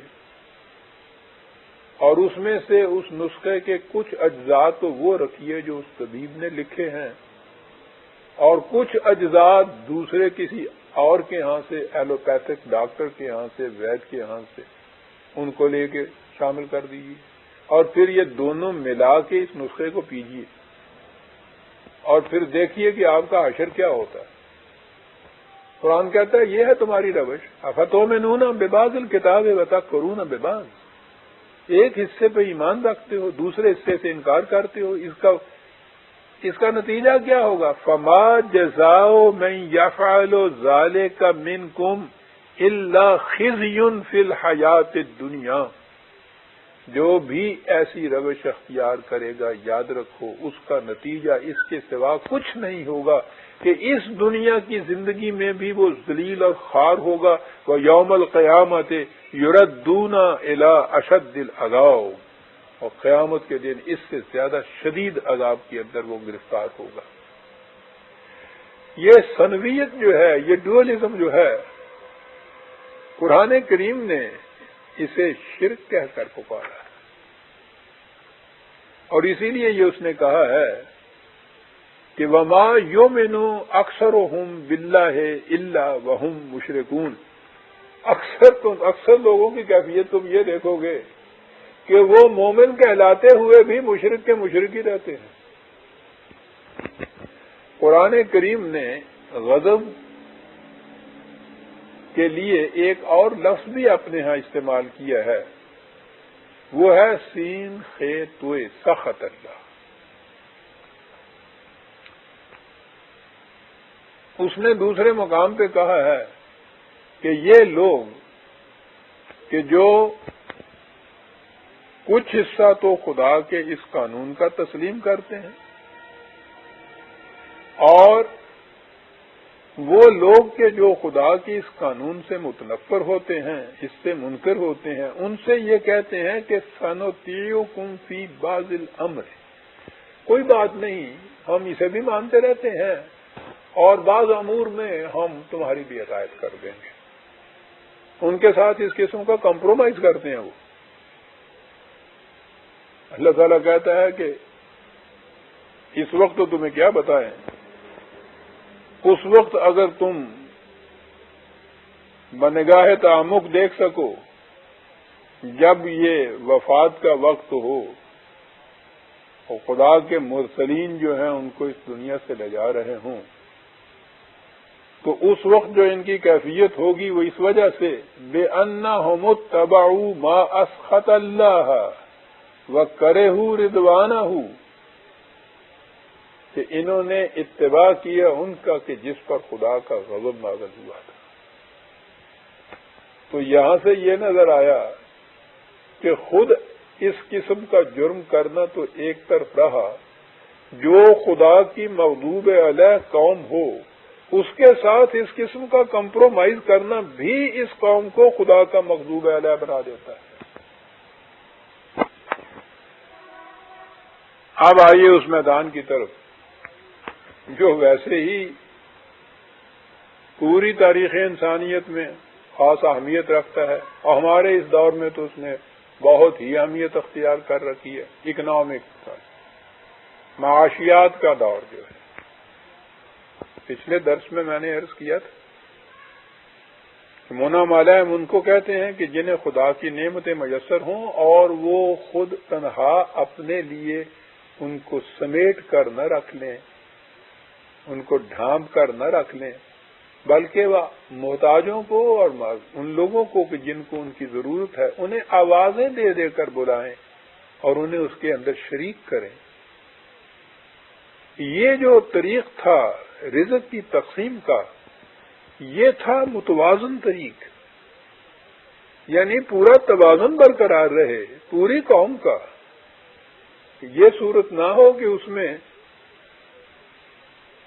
اور اس میں سے اس نسخے کے کچھ اجزاء تو وہ رکھیے جو اس طبیب نے لکھے ہیں، اور کچھ اجزاء دوسرے کسی اور کے ہاں سے، ایلوپیتھک ڈاکٹر کے ہاں سے، وید کے ہاں سے، ان کو لے کے شامل کر دیجیے، اور پھر یہ دونوں ملا کے اس نسخے کو پیجیے، اور پھر دیکھیے کہ آپ کا حشر کیا ہوتا ہے۔ قرآن کہتا ہے یہ ہے تمہاری روش، افتؤمنون ببعض الکتاب وتکفرون ببعض، ایک حصے پہ ایمان رکھتے ہو، دوسرے حصے سے انکار کرتے ہو، اس کا نتیجہ کیا ہوگا؟ فما جزاء من یفعل ذلک منکم الا خزی فی الحیات الدنیا، جو بھی ایسی روش اختیار کرے گا یاد رکھو اس کا نتیجہ اس کے سوا کچھ نہیں ہوگا کہ اس دنیا کی زندگی میں بھی وہ ذلیل اور خوار ہوگا، وَيَوْمَ الْقِيَامَةِ يُرَدُّونَ إِلَىٰ أَشَدِّ الْعَذَابِ، اور قیامت کے دن اس سے زیادہ شدید عذاب کے اندر وہ گرفتار ہوگا۔ یہ ثنویت جو ہے، یہ ڈوئلزم جو ہے، قرآن کریم نے اسے شرک کہہ کر پکارا ہے، اور اسی لیے یہ اس نے کہا ہے کہ وما یؤمن اکثرهم باللہ الا وهم مشرکون، اکثر لوگوں کی کیفیت تم یہ دیکھو گے کہ وہ مومن کہلاتے ہوئے بھی مشرک کے مشرک ہی رہتے ہیں۔ قرآن کریم نے غضب کے لیے ایک اور لفظ بھی اپنے ہاں استعمال کیا ہے، وہ ہے سین خے توئے سخط اللہ۔ اس نے دوسرے مقام پہ کہا ہے کہ یہ لوگ کہ جو کچھ حصہ تو خدا کے اس قانون کا تسلیم کرتے ہیں، اور وہ لوگ کہ جو خدا کی اس قانون سے متنفر ہوتے ہیں، اس سے منکر ہوتے ہیں، ان سے یہ کہتے ہیں کہ سنطیعکم فی بعض الامر، کوئی بات نہیں، ہم اسے بھی مانتے رہتے ہیں اور بعض امور میں ہم تمہاری بھی اطاعت کر دیں گے۔ ان کے ساتھ اس قسم کا کمپرومائز کرتے ہیں وہ۔ اللہ تعالیٰ کہتا ہے کہ اس وقت تو تمہیں کیا بتائیں، اس وقت اگر تم بنگاہ تعمق دیکھ سکو، جب یہ وفات کا وقت ہو اور خدا کے مرسلین جو ہیں ان کو اس دنیا سے لے جا رہے ہوں، تو اس وقت جو ان کی کیفیت ہوگی وہ اس وجہ سے بِأَنَّهُمُ اتَّبَعُوا مَا أَسْخَطَ اللَّهَ وَكَرِهُوا رِضْوَانَهُ، کہ انہوں نے اتباع کیا ان کا کہ جس پر خدا کا غضب نازل ہوا تھا۔ تو یہاں سے یہ نظر آیا کہ خود اس قسم کا جرم کرنا تو ایک طرف رہا، جو خدا کی مغضوب علیہ قوم ہو اس کے ساتھ اس قسم کا کمپرومائز کرنا بھی اس قوم کو خدا کا مغضوب علیہ بنا دیتا ہے۔ اب آئیے اس میدان کی طرف جو ویسے ہی پوری تاریخ انسانیت میں خاص اہمیت رکھتا ہے، اور ہمارے اس دور میں تو اس نے بہت ہی اہمیت اختیار کر رکھی ہے، اکنامک کا، معاشیات کا دور جو ہے۔ پچھلے درس میں نے عرض کیا تھا کہ منعم علیہم ان کو کہتے ہیں کہ جنہیں خدا کی نعمتیں میسر ہوں اور وہ خود تنہا اپنے لیے ان کو سمیٹ کر نہ رکھ لیں، ان کو ڈھانپ کر نہ رکھ لیں، بلکہ وہ محتاجوں کو اور ان لوگوں کو کہ جن کو ان کی ضرورت ہے انہیں آوازیں دے دے کر بلائیں اور انہیں اس کے اندر شریک کریں۔ یہ جو طریق تھا رزق کی تقسیم کا، یہ تھا متوازن طریق، یعنی پورا توازن برقرار رہے پوری قوم کا۔ یہ صورت نہ ہو کہ اس میں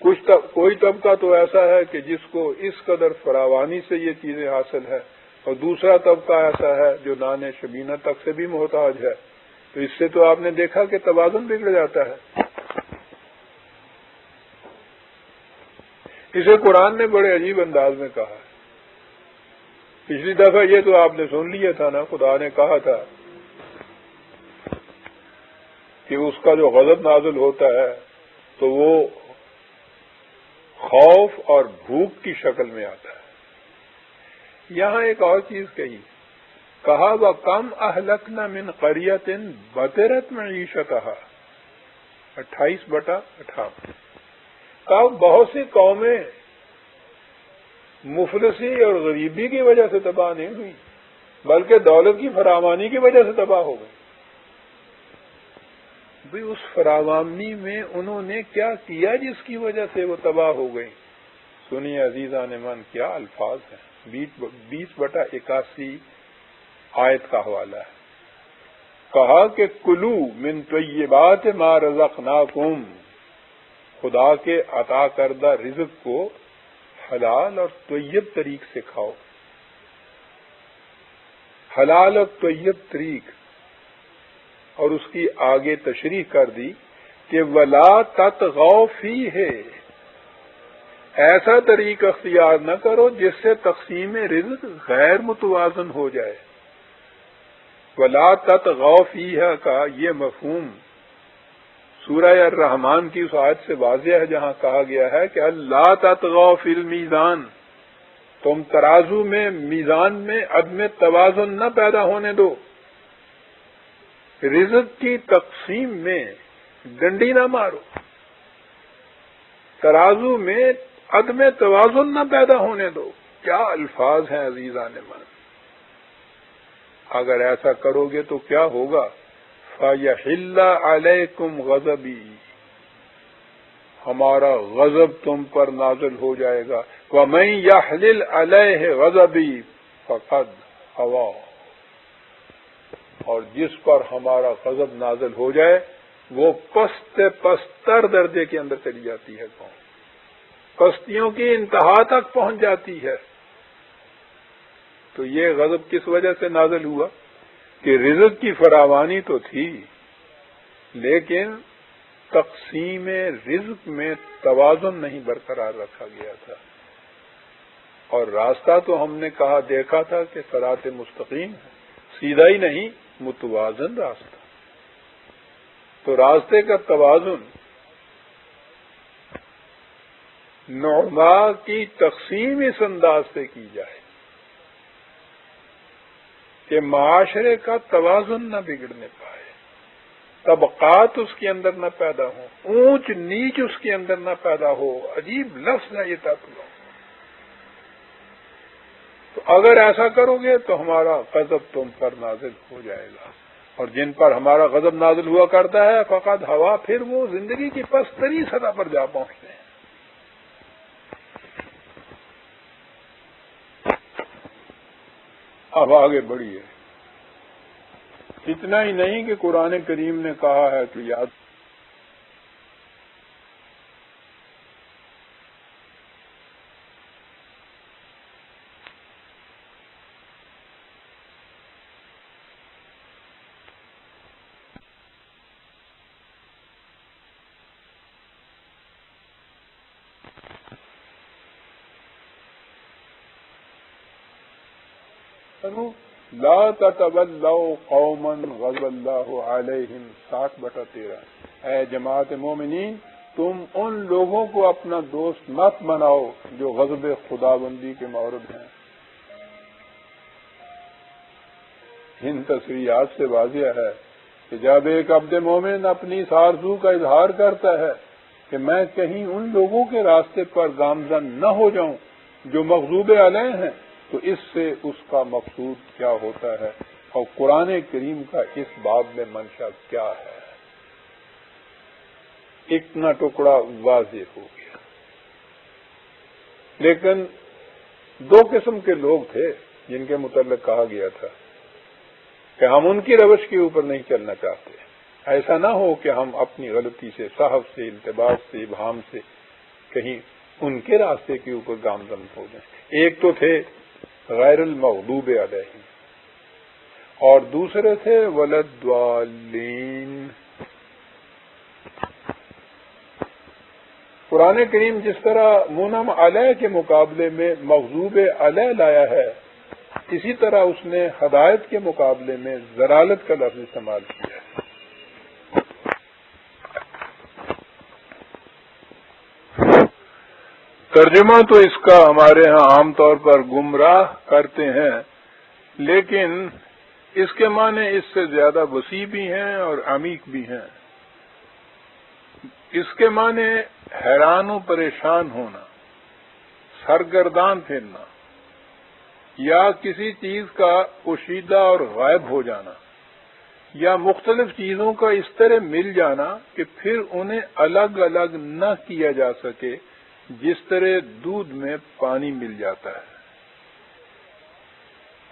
کوئی طبقہ تو ایسا ہے کہ جس کو اس قدر فراوانی سے یہ چیزیں حاصل ہے، اور دوسرا طبقہ ایسا ہے جو نان شبینہ تک سے بھی محتاج ہے، تو اس سے تو آپ نے دیکھا کہ توازن بگڑ جاتا ہے۔ اسے قرآن نے بڑے عجیب انداز میں کہا ہے۔ پچھلی دفعہ یہ تو آپ نے سن لیا تھا نا، خدا نے کہا تھا کہ اس کا جو غضب نازل ہوتا ہے تو وہ خوف اور بھوک کی شکل میں آتا ہے۔ یہاں ایک اور چیز کہی، کہا وَكَمْ أَهْلَكْنَا مِنْ قَرْيَةٍ بَطِرَتْ مَعِيشَتَهَا 28/58۔ کہا بہت سی قومیں مفلسی اور غریبی کی وجہ سے تباہ نہیں ہوئی، بلکہ دولت کی فراوانی کی وجہ سے تباہ ہو گئی۔ بھئی اس فراوانی میں انہوں نے کیا کیا جس کی وجہ سے وہ تباہ ہو گئی؟ سنیے عزیزان من، کیا الفاظ ہیں۔ 20/81 آیت کا حوالہ ہے۔ کہا کہ کلو من طیبات ما رزقناکم، خدا کے عطا کردہ رزق کو حلال اور طیب طریق سے کھاؤ۔ حلال اور طیب طریق، اور اس کی آگے تشریح کر دی کہ ولا تطغوا فیہ، ایسا طریق اختیار نہ کرو جس سے تقسیم رزق غیر متوازن ہو جائے۔ ولا تطغوا فیہ کا یہ مفہوم سورہ الرحمن کی اس آیت سے واضح ہے، جہاں کہا گیا ہے کہ اللہ تطغوا فی المیزان، تم ترازو میں، میزان میں عدم توازن نہ پیدا ہونے دو، رزق کی تقسیم میں ڈنڈی نہ مارو، ترازو میں عدم توازن نہ پیدا ہونے دو۔ کیا الفاظ ہیں عزیزان من! اگر ایسا کرو گے تو کیا ہوگا؟ فَيَحِلَّ عَلَيْكُمْ غَضَبِي، ہمارا غضب تم پر نازل ہو جائے گا۔ وَمَن يَحْلِلْ عَلَيْهِ غَضَبِي فَقَدْ هَوَىٰ، اور جس پر ہمارا غضب نازل ہو جائے وہ پستر درجے کے اندر چلی جاتی ہے، قوم پستیوں کی انتہا تک پہنچ جاتی ہے۔ تو یہ غضب کس وجہ سے نازل ہوا؟ کہ رزق کی فراوانی تو تھی، لیکن تقسیم رزق میں توازن نہیں برقرار رکھا گیا تھا۔ اور راستہ تو ہم نے کہا دیکھا تھا کہ صراط مستقیم ہے، سیدھا ہی نہیں، متوازن راستہ۔ تو راستے کا توازن نعما کی تقسیم اس انداز سے کی جائے کہ معاشرے کا توازن نہ بگڑنے پائے، طبقات اس کے اندر نہ پیدا ہوں، اونچ نیچ اس کے اندر نہ پیدا ہو۔ عجیب لفظ ہے یہ تطلع۔ تو اگر ایسا کرو گے تو ہمارا غضب تم پر نازل ہو جائے گا، اور جن پر ہمارا غضب نازل ہوا کرتا ہے فقط ہوا، پھر وہ زندگی کی پستری سطح پر جا پہنچتے ہیں۔ اب آگے بڑھیے۔ اتنا ہی نہیں کہ قرآن کریم نے کہا ہے کہ یاد لا تتولوا قوما غضب اللہ علیہم 60/13۔ اے جماعت مومنین، تم ان لوگوں کو اپنا دوست مت بناؤ جو غضب خداوندی کے مورد ہیں۔ ان تصریحات سے واضح ہے کہ جب ایک عبد مومن اپنی اس آرزو کا اظہار کرتا ہے کہ میں کہیں ان لوگوں کے راستے پر گامزن نہ ہو جاؤں جو مغضوب علیہ ہیں، تو اس سے اس کا مقصود کیا ہوتا ہے، اور قرآن کریم کا اس باب میں منشا کیا ہے، اتنا ٹکڑا واضح ہو گیا۔ لیکن دو قسم کے لوگ تھے جن کے متعلق کہا گیا تھا کہ ہم ان کی روش کے اوپر نہیں چلنا چاہتے۔ ایسا نہ ہو کہ ہم اپنی غلطی سے، صحف سے، التباس سے، ابہام سے کہیں ان کے راستے کے اوپر گامزن ہو جائیں۔ ایک تو تھے غیر المغضوب علیہم، اور دوسرے تھے ولدالین۔ قرآن کریم جس طرح منعم علیہ کے مقابلے میں مغضوب علیہ لایا ہے، اسی طرح اس نے ہدایت کے مقابلے میں ضلالت کا لفظ استعمال کیا ہے۔ ترجمہ تو اس کا ہمارے ہاں عام طور پر گمراہ کرتے ہیں، لیکن اس کے معنی اس سے زیادہ وسیع بھی ہیں اور عمیق بھی ہیں۔ اس کے معنی حیران و پریشان ہونا، سرگردان پھرنا، یا کسی چیز کا پوشیدہ اور غائب ہو جانا، یا مختلف چیزوں کا اس طرح مل جانا کہ پھر انہیں الگ الگ نہ کیا جا سکے، جس طرح دودھ میں پانی مل جاتا ہے۔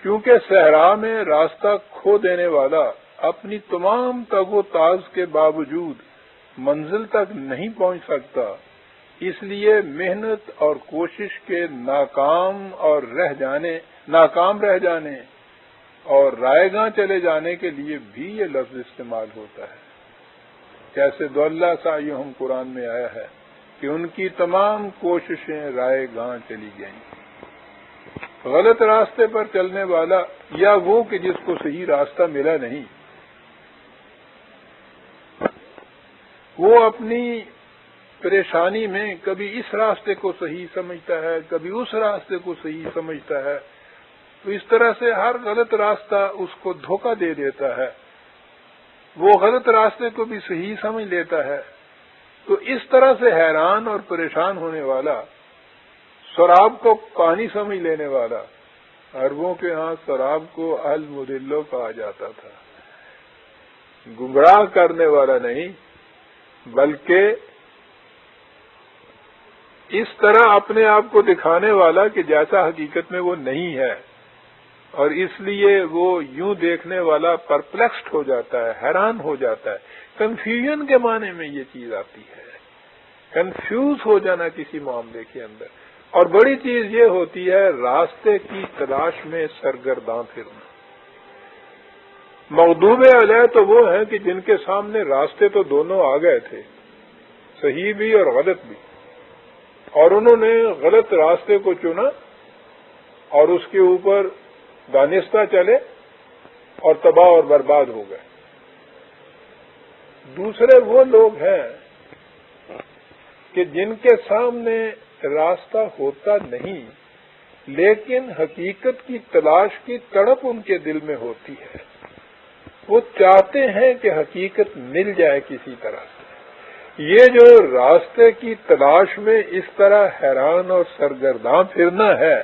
کیونکہ صحرا میں راستہ کھو دینے والا اپنی تمام تگ و تاز کے باوجود منزل تک نہیں پہنچ سکتا، اس لیے محنت اور کوشش کے ناکام رہ جانے اور رائے گاں چلے جانے کے لیے بھی یہ لفظ استعمال ہوتا ہے۔ جیسے دولا سعیہم قرآن میں آیا ہے کہ ان کی تمام کوششیں رائے گاں چلی گئیں۔ غلط راستے پر چلنے والا، یا وہ کہ جس کو صحیح راستہ ملا نہیں، وہ اپنی پریشانی میں کبھی اس راستے کو صحیح سمجھتا ہے، کبھی اس راستے کو صحیح سمجھتا ہے، تو اس طرح سے ہر غلط راستہ اس کو دھوکہ دے دیتا ہے، وہ غلط راستے کو بھی صحیح سمجھ لیتا ہے۔ تو اس طرح سے حیران اور پریشان ہونے والا، سراب کو پانی سمجھ لینے والا، عربوں کے ہاں سراب کو المدلو کہا جاتا تھا، گمراہ کرنے والا نہیں بلکہ اس طرح اپنے آپ کو دکھانے والا کہ جیسا حقیقت میں وہ نہیں ہے، اور اس لیے وہ یوں دیکھنے والا پرپلیکسڈ ہو جاتا ہے، حیران ہو جاتا ہے۔ کنفیوژن کے معنی میں یہ چیز آتی ہے، کنفیوز ہو جانا کسی معاملے کے اندر۔ اور بڑی چیز یہ ہوتی ہے راستے کی تلاش میں سرگرداں پھرنا۔ مغضوب علیہ تو وہ ہیں کہ جن کے سامنے راستے تو دونوں آ گئے تھے، صحیح بھی اور غلط بھی، اور انہوں نے غلط راستے کو چنا اور اس کے اوپر دانستہ چلے اور تباہ اور برباد ہو گئے۔ دوسرے وہ لوگ ہیں کہ جن کے سامنے راستہ ہوتا نہیں، لیکن حقیقت کی تلاش کی تڑپ ان کے دل میں ہوتی ہے، وہ چاہتے ہیں کہ حقیقت مل جائے کسی طرح سے۔ یہ جو راستے کی تلاش میں اس طرح حیران اور سرگرداں پھرنا ہے،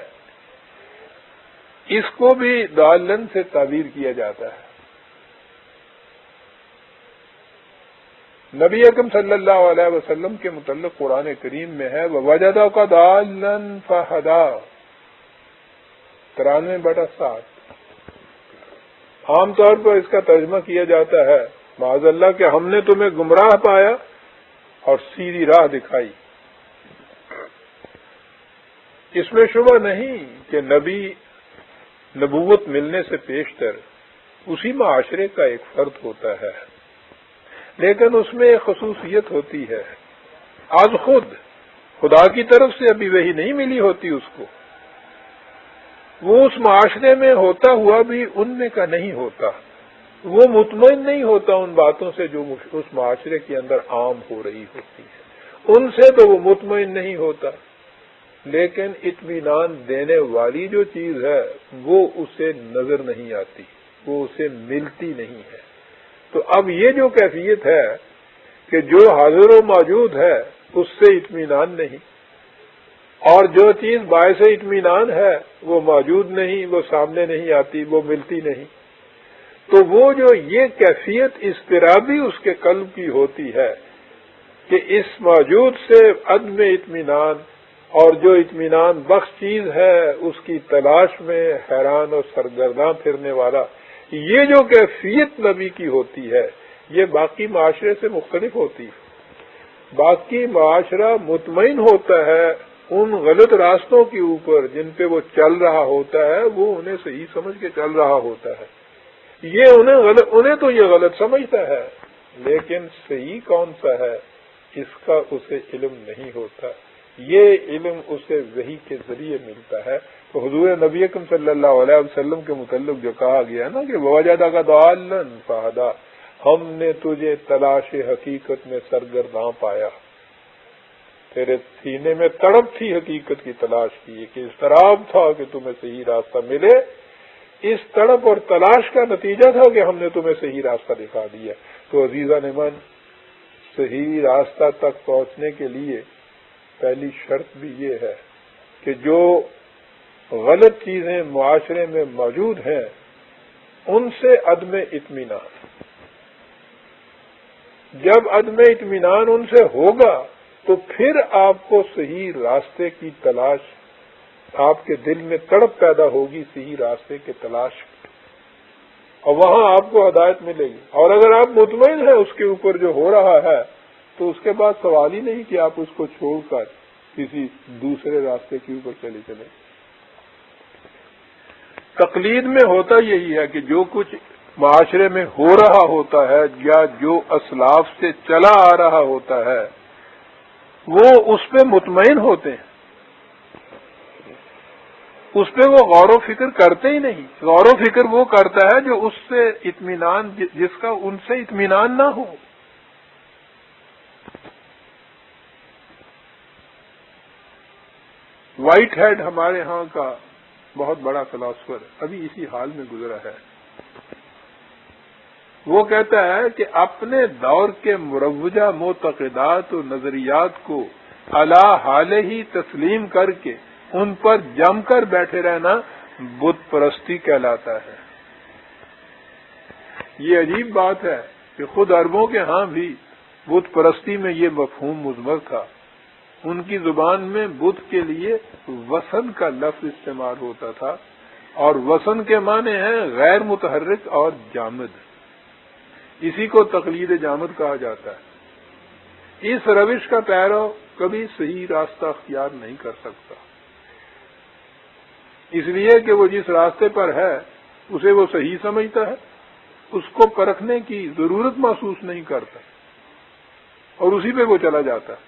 اس کو بھی دالن سے تعبیر کیا جاتا ہے۔ نبی اکرم صلی اللہ علیہ وسلم کے متعلق قرآن کریم میں ہے وَوَجَدَكَ ضَالًّا فَهَدَىٰ 93/7۔ عام طور پر اس کا ترجمہ کیا جاتا ہے معاذ اللہ کہ ہم نے تمہیں گمراہ پایا اور سیدھی راہ دکھائی۔ اس میں شبہ نہیں کہ نبی نبوت ملنے سے پیشتر اسی معاشرے کا ایک فرد ہوتا ہے، لیکن اس میں ایک خصوصیت ہوتی ہے، آج خدا کی طرف سے ابھی وحی نہیں ملی ہوتی اس کو، وہ اس معاشرے میں ہوتا ہوا بھی ان میں کا نہیں ہوتا، وہ مطمئن نہیں ہوتا ان باتوں سے جو اس معاشرے کے اندر عام ہو رہی ہوتی ہے، ان سے تو وہ مطمئن نہیں ہوتا، لیکن اطمینان دینے والی جو چیز ہے وہ اسے نظر نہیں آتی، وہ اسے ملتی نہیں ہے۔ تو اب یہ جو کیفیت ہے کہ جو حاضر و موجود ہے اس سے اطمینان نہیں، اور جو چیز باعث اطمینان ہے وہ موجود نہیں، وہ سامنے نہیں آتی، وہ ملتی نہیں، تو وہ جو یہ کیفیت اضطرابی اس کے قلب کی ہوتی ہے کہ اس موجود سے عدم اطمینان اور جو اطمینان بخش چیز ہے اس کی تلاش میں حیران اور سرگرداں پھرنے والا، یہ جو کیفیت نبی کی ہوتی ہے یہ باقی معاشرے سے مختلف ہوتی ہے۔ باقی معاشرہ مطمئن ہوتا ہے ان غلط راستوں کے اوپر جن پہ وہ چل رہا ہوتا ہے، وہ انہیں صحیح سمجھ کے چل رہا ہوتا ہے، یہ انہیں تو یہ غلط سمجھتا ہے، لیکن صحیح کون سا ہے اس کا اسے علم نہیں ہوتا، یہ علم اسے وحی کے ذریعے ملتا ہے۔ تو حضور نبی اکرم صلی اللہ علیہ وسلم کے متعلق جو کہا گیا نا کہ وَوَجَدَكَ ضَالًّا فَهَدَىٰ، ہم نے تجھے تلاش حقیقت میں سرگرداں پایا، تیرے سینے میں تڑپ تھی حقیقت کی تلاش کی، کہ اضطراب تھا کہ تمہیں صحیح راستہ ملے، اس تڑپ اور تلاش کا نتیجہ تھا کہ ہم نے تمہیں صحیح راستہ دکھا دیا۔ تو عزیزان من، صحیح راستہ تک پہنچنے کے لیے پہلی شرط بھی یہ ہے کہ جو غلط چیزیں معاشرے میں موجود ہیں ان سے عدم اطمینان، جب عدم اطمینان ان سے ہوگا تو پھر آپ کو صحیح راستے کی تلاش، آپ کے دل میں تڑپ پیدا ہوگی صحیح راستے کی تلاش، اور وہاں آپ کو ہدایت ملے گی۔ اور اگر آپ مطمئن ہیں اس کے اوپر جو ہو رہا ہے تو اس کے بعد سوال ہی نہیں کہ آپ اس کو چھوڑ کر کسی دوسرے راستے کے اوپر چلے چلیں۔ تقلید میں ہوتا یہی ہے کہ جو کچھ معاشرے میں ہو رہا ہوتا ہے یا جو اسلاف سے چلا آ رہا ہوتا ہے وہ اس پہ مطمئن ہوتے ہیں، اس پہ وہ غور و فکر کرتے ہی نہیں۔ غور و فکر وہ کرتا ہے جو اس سے اطمینان، جس کا ان سے اطمینان نہ ہو۔ وائٹ ہیڈ ہمارے ہاں کا بہت بڑا فلاسفر ابھی اسی حال میں گزرا ہے۔ وہ کہتا ہے کہ اپنے دور کے مروجہ معتقدات و نظریات کو اعلی حال ہی تسلیم کر کے ان پر جم کر بیٹھے رہنا بت پرستی کہلاتا ہے۔ یہ عجیب بات ہے کہ خود عربوں کے ہاں بھی بت پرستی میں یہ مفہوم مضمر تھا۔ ان کی زبان میں بت کے لیے وثن کا لفظ استعمال ہوتا تھا، اور وثن کے معنی ہیں غیر متحرک اور جامد، اسی کو تقلید جامد کہا جاتا ہے۔ اس روش کا پیرو کبھی صحیح راستہ اختیار نہیں کر سکتا، اس لیے کہ وہ جس راستے پر ہے اسے وہ صحیح سمجھتا ہے، اس کو پرکھنے کی ضرورت محسوس نہیں کرتا اور اسی پہ وہ چلا جاتا ہے۔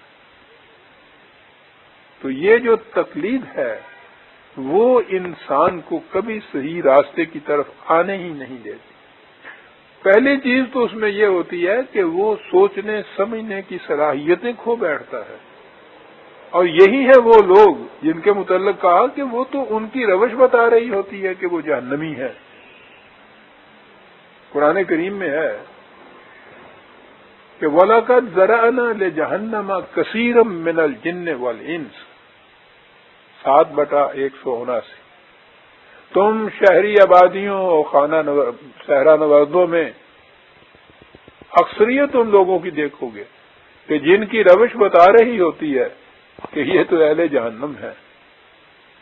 تو یہ جو تقلید ہے وہ انسان کو کبھی صحیح راستے کی طرف آنے ہی نہیں دیتی۔ پہلی چیز تو اس میں یہ ہوتی ہے کہ وہ سوچنے سمجھنے کی صلاحیتیں کھو بیٹھتا ہے، اور یہی ہے وہ لوگ جن کے متعلق کہا کہ وہ تو ان کی روش بتا رہی ہوتی ہے کہ وہ جہنمی ہے۔ قرآن کریم میں ہے کہ وَلَقَدْ ذَرَأْنَا لِجَهَنَّمَ كَثِيرًا مِنَ الْجِنِّ وَالْإِنسِ 7/179۔ تم شہری آبادیوں اور صحرا نوردوں میں اکثریت ان لوگوں کی دیکھو گے کہ جن کی روش بتا رہی ہوتی ہے کہ یہ تو اہل جہنم ہے۔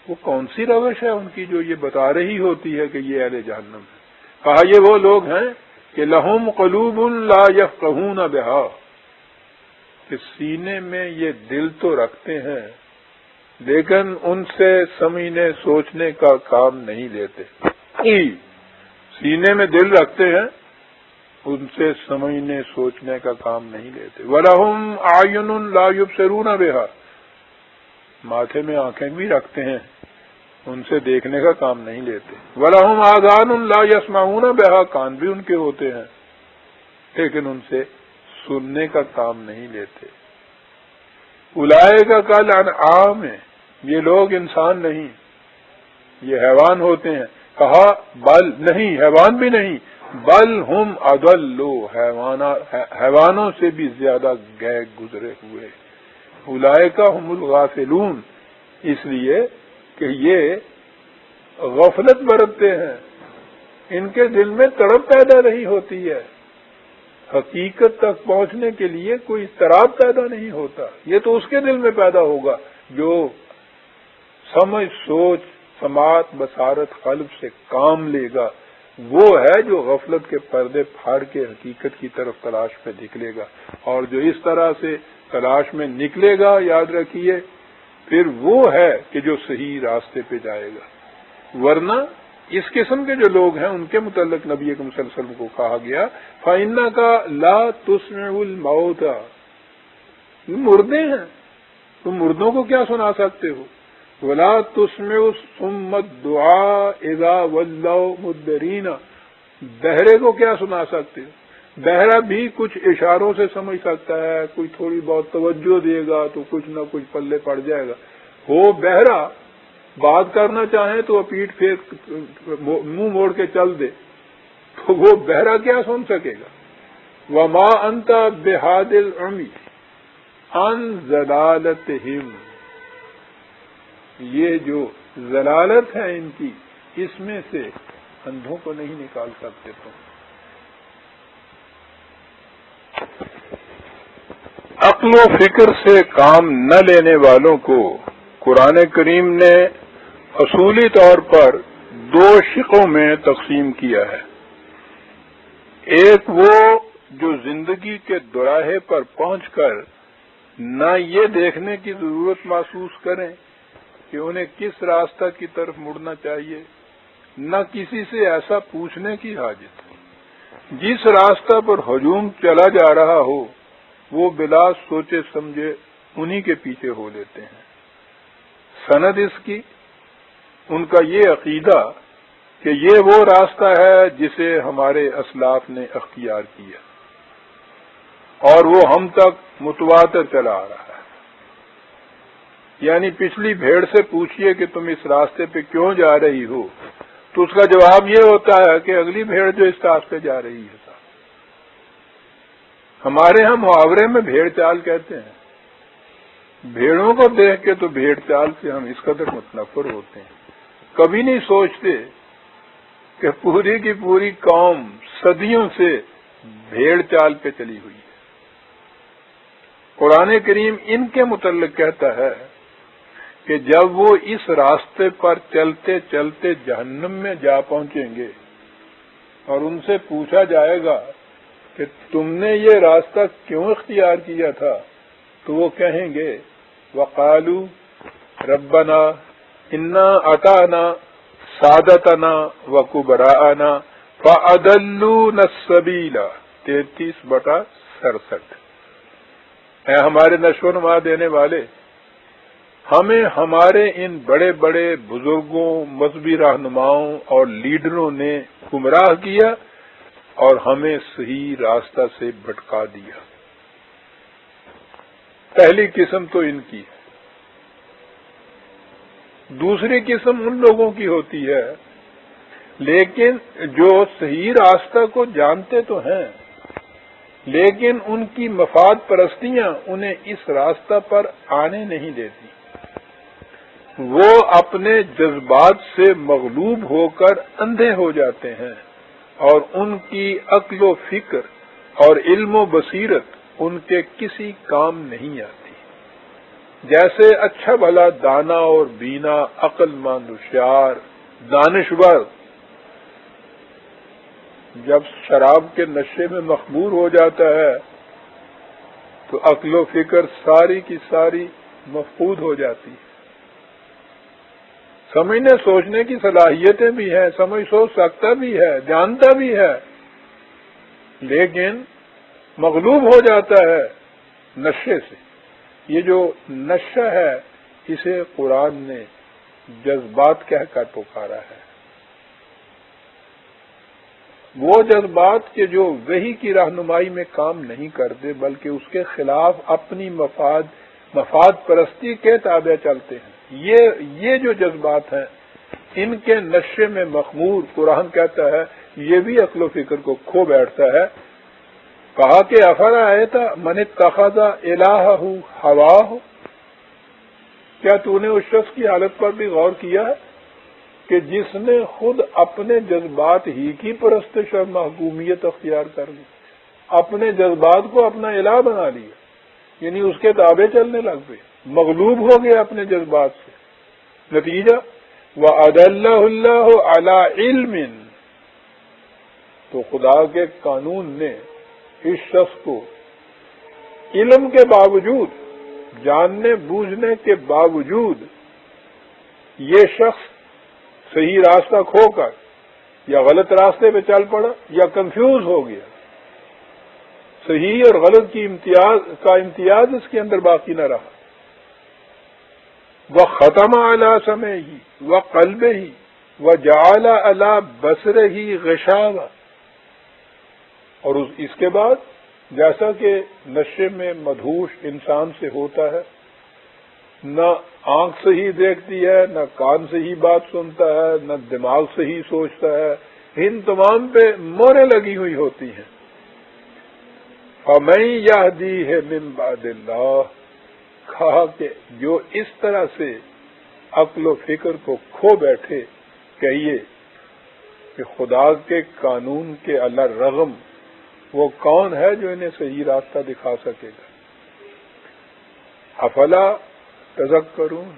وہ کون سی روش ہے ان کی جو یہ بتا رہی ہوتی ہے کہ یہ اہل جہنم ہے؟ کہا یہ وہ لوگ ہیں کہ لہم قلوب لا یفقہون بہا، کہ سینے میں یہ دل تو رکھتے ہیں لیکن ان سے سمجھنے سوچنے کا کام نہیں لیتے۔ سینے میں دل رکھتے ہیں، ان سے سمجھنے سوچنے کا کام نہیں لیتے۔ وَلَهُمْ أَعْيُنٌ لَا يُبْصِرُونَ بِهَا، ماتھے میں آنکھیں بھی رکھتے ہیں، ان سے دیکھنے کا کام نہیں لیتے۔ وَلَهُمْ آذَانٌ لَا يَسْمَعُونَ بِهَا، کان بھی ان کے ہوتے ہیں لیکن ان سے سننے کا کام نہیں لیتے۔ اولئک کالانعام، یہ لوگ انسان نہیں، یہ حیوان ہوتے ہیں۔ کہا بل نہیں، حیوان بھی نہیں، بل ہم اضل، حیوانوں سے بھی زیادہ گئے گزرے ہوئے۔ اولئک هم الغافلون، اس لیے کہ یہ غفلت برتتے ہیں، ان کے دل میں تڑپ پیدا نہیں ہوتی ہے، حقیقت تک پہنچنے کے لیے کوئی اضطراب پیدا نہیں ہوتا۔ یہ تو اس کے دل میں پیدا ہوگا جو سمجھ سوچ سماعت بصارت قلب سے کام لے گا، وہ ہے جو غفلت کے پردے پھاڑ کے حقیقت کی طرف تلاش میں نکلے گا، اور جو اس طرح سے تلاش میں نکلے گا یاد رکھیے پھر وہ ہے کہ جو صحیح راستے پہ جائے گا۔ ورنہ اس قسم کے جو لوگ ہیں ان کے متعلق نبی اکرم صلی اللہ علیہ وسلم کو کہا گیا فَإِنَّكَ لَا تُسْمِعُ الْمَوْتَى، مردے ہیں، تم مردوں کو کیا سنا سکتے ہو؟ وَلَا تُسْمِعُ الصُّمَّ الدُّعَاءَ إِذَا وَلَّوْا مُدْبِرِينَ، بہرے کو کیا سنا سکتے ہو؟ بہرا بھی کچھ اشاروں سے سمجھ سکتا ہے، کوئی تھوڑی بہت توجہ دے گا تو کچھ نہ کچھ پلے پڑ جائے گا۔ وہ بہرا بات کرنا چاہیں تو پیٹھ پھیر منہ موڑ کے چل دے، تو وہ بہرا کیا سن سکے گا؟ وَمَا أَنْتَ بِهَادِ الْعُمْيِ عَنْ ضَلَالَتِهِمْ، یہ جو ضلالت ہے ان کی، اس میں سے اندھوں کو نہیں نکال سکتے تم۔ عقل و فکر سے کام نہ لینے والوں کو قرآن کریم نے اصولی طور پر دو شقوں میں تقسیم کیا ہے۔ ایک وہ جو زندگی کے دوراہے پر پہنچ کر نہ یہ دیکھنے کی ضرورت محسوس کریں کہ انہیں کس راستہ کی طرف مڑنا چاہیے، نہ کسی سے ایسا پوچھنے کی حاجت، جس راستہ پر ہجوم چلا جا رہا ہو وہ بلا سوچے سمجھے انہی کے پیچھے ہو لیتے ہیں۔ سند اس کی ان کا یہ عقیدہ کہ یہ وہ راستہ ہے جسے ہمارے اسلاف نے اختیار کیا اور وہ ہم تک متواتر چلا آ رہا ہے۔ یعنی پچھلی بھیڑ سے پوچھئے کہ تم اس راستے پہ کیوں جا رہی ہو، تو اس کا جواب یہ ہوتا ہے کہ اگلی بھیڑ جو اس راستے جا رہی ہے۔ ہمارے ہاں محاورے میں بھیڑ چال کہتے ہیں۔ بھیڑوں کو دیکھ کے تو بھیڑ چال سے ہم اس قدر متنفر ہوتے ہیں، کبھی نہیں سوچتے کہ پوری کی پوری قوم صدیوں سے بھیڑ چال پہ چلی ہوئی ہے۔ قرآن کریم ان کے متعلق کہتا ہے کہ جب وہ اس راستے پر چلتے چلتے جہنم میں جا پہنچیں گے اور ان سے پوچھا جائے گا کہ تم نے یہ راستہ کیوں اختیار کیا تھا، تو وہ کہیں گے وَقَالُوا رَبَّنَا إِنَّا أَطَعْنَا سَادَتَنَا وَكُبَرَاءَنَا فَأَضَلُّونَا السَّبِيلَ 33/67۔ اے ہمارے نشو و نما دینے والے، ہمیں ہمارے ان بڑے بڑے بزرگوں، مذہبی رہنماؤں اور لیڈروں نے گمراہ کیا اور ہمیں صحیح راستہ سے بھٹکا دیا۔ پہلی قسم تو ان کی ہے۔ دوسری قسم ان لوگوں کی ہوتی ہے لیکن جو صحیح راستہ کو جانتے تو ہیں، لیکن ان کی مفاد پرستیاں انہیں اس راستہ پر آنے نہیں دیتی۔ وہ اپنے جذبات سے مغلوب ہو کر اندھے ہو جاتے ہیں اور ان کی عقل و فکر اور علم و بصیرت ان کے کسی کام نہیں آتی۔ جیسے اچھا بھلا دانا اور بینا، عقل مند، ہوشیار، دانشور جب شراب کے نشے میں مخمور ہو جاتا ہے تو عقل و فکر ساری کی ساری مفقود ہو جاتی ہے۔ سمجھنے سوچنے کی صلاحیتیں بھی ہیں، سوچ سکتا بھی ہے، جانتا بھی ہے، لیکن مغلوب ہو جاتا ہے نشے سے۔ یہ جو نشہ ہے اسے قرآن نے جذبات کہہ کر پکارا ہے۔ وہ جذبات کے جو وحی کی رہنمائی میں کام نہیں کرتے بلکہ اس کے خلاف اپنی مفاد پرستی کے تابع چلتے ہیں، یہ جو جذبات ہیں ان کے نشے میں مخمور قرآن کہتا ہے یہ بھی عقل و فکر کو کھو بیٹھتا ہے۔ کہا کہ افرأیت من اتخذ الہہ ہواہ، کیا تو نے اس شخص کی حالت پر بھی غور کیا ہے کہ جس نے خود اپنے جذبات ہی کی پرستش اور محکومیت اختیار کر لی، اپنے جذبات کو اپنا الہ بنا لیا، یعنی اس کے تابع چلنے لگ پئے، مغلوب ہو گئے اپنے جذبات سے۔ نتیجہ وَأَضَلَّهُ اللَّهُ عَلَىٰ عِلْمٍ، تو خدا کے قانون نے اس شخص کو علم کے باوجود، جاننے بوجھنے کے باوجود، یہ شخص صحیح راستہ کھو کر یا غلط راستے پہ چل پڑا یا کنفیوز ہو گیا، صحیح اور غلط کی امتیاز اس کے اندر باقی نہ رہا. وختم علی سمعہ وقلبہ وجعل علی بصرہ غشاوہ. اور اس کے بعد جیسا کہ نشے میں مدہوش انسان سے ہوتا ہے، نہ آنکھ سے ہی دیکھتی ہے، نہ کان سے ہی بات سنتا ہے، نہ دماغ سے ہی سوچتا ہے، ان تمام پہ موریں لگی ہوئی ہوتی ہیں. فَمَن يَهْدِيهِ مِن بَعْدِ اللَّهِ. کہا کہ جو اس طرح سے عقل و فکر کو کھو بیٹھے، کہیے کہ خدا کے قانون کے اللہ رغم وہ کون ہے جو انہیں صحیح راستہ دکھا سکے گا. افلا تذکرون.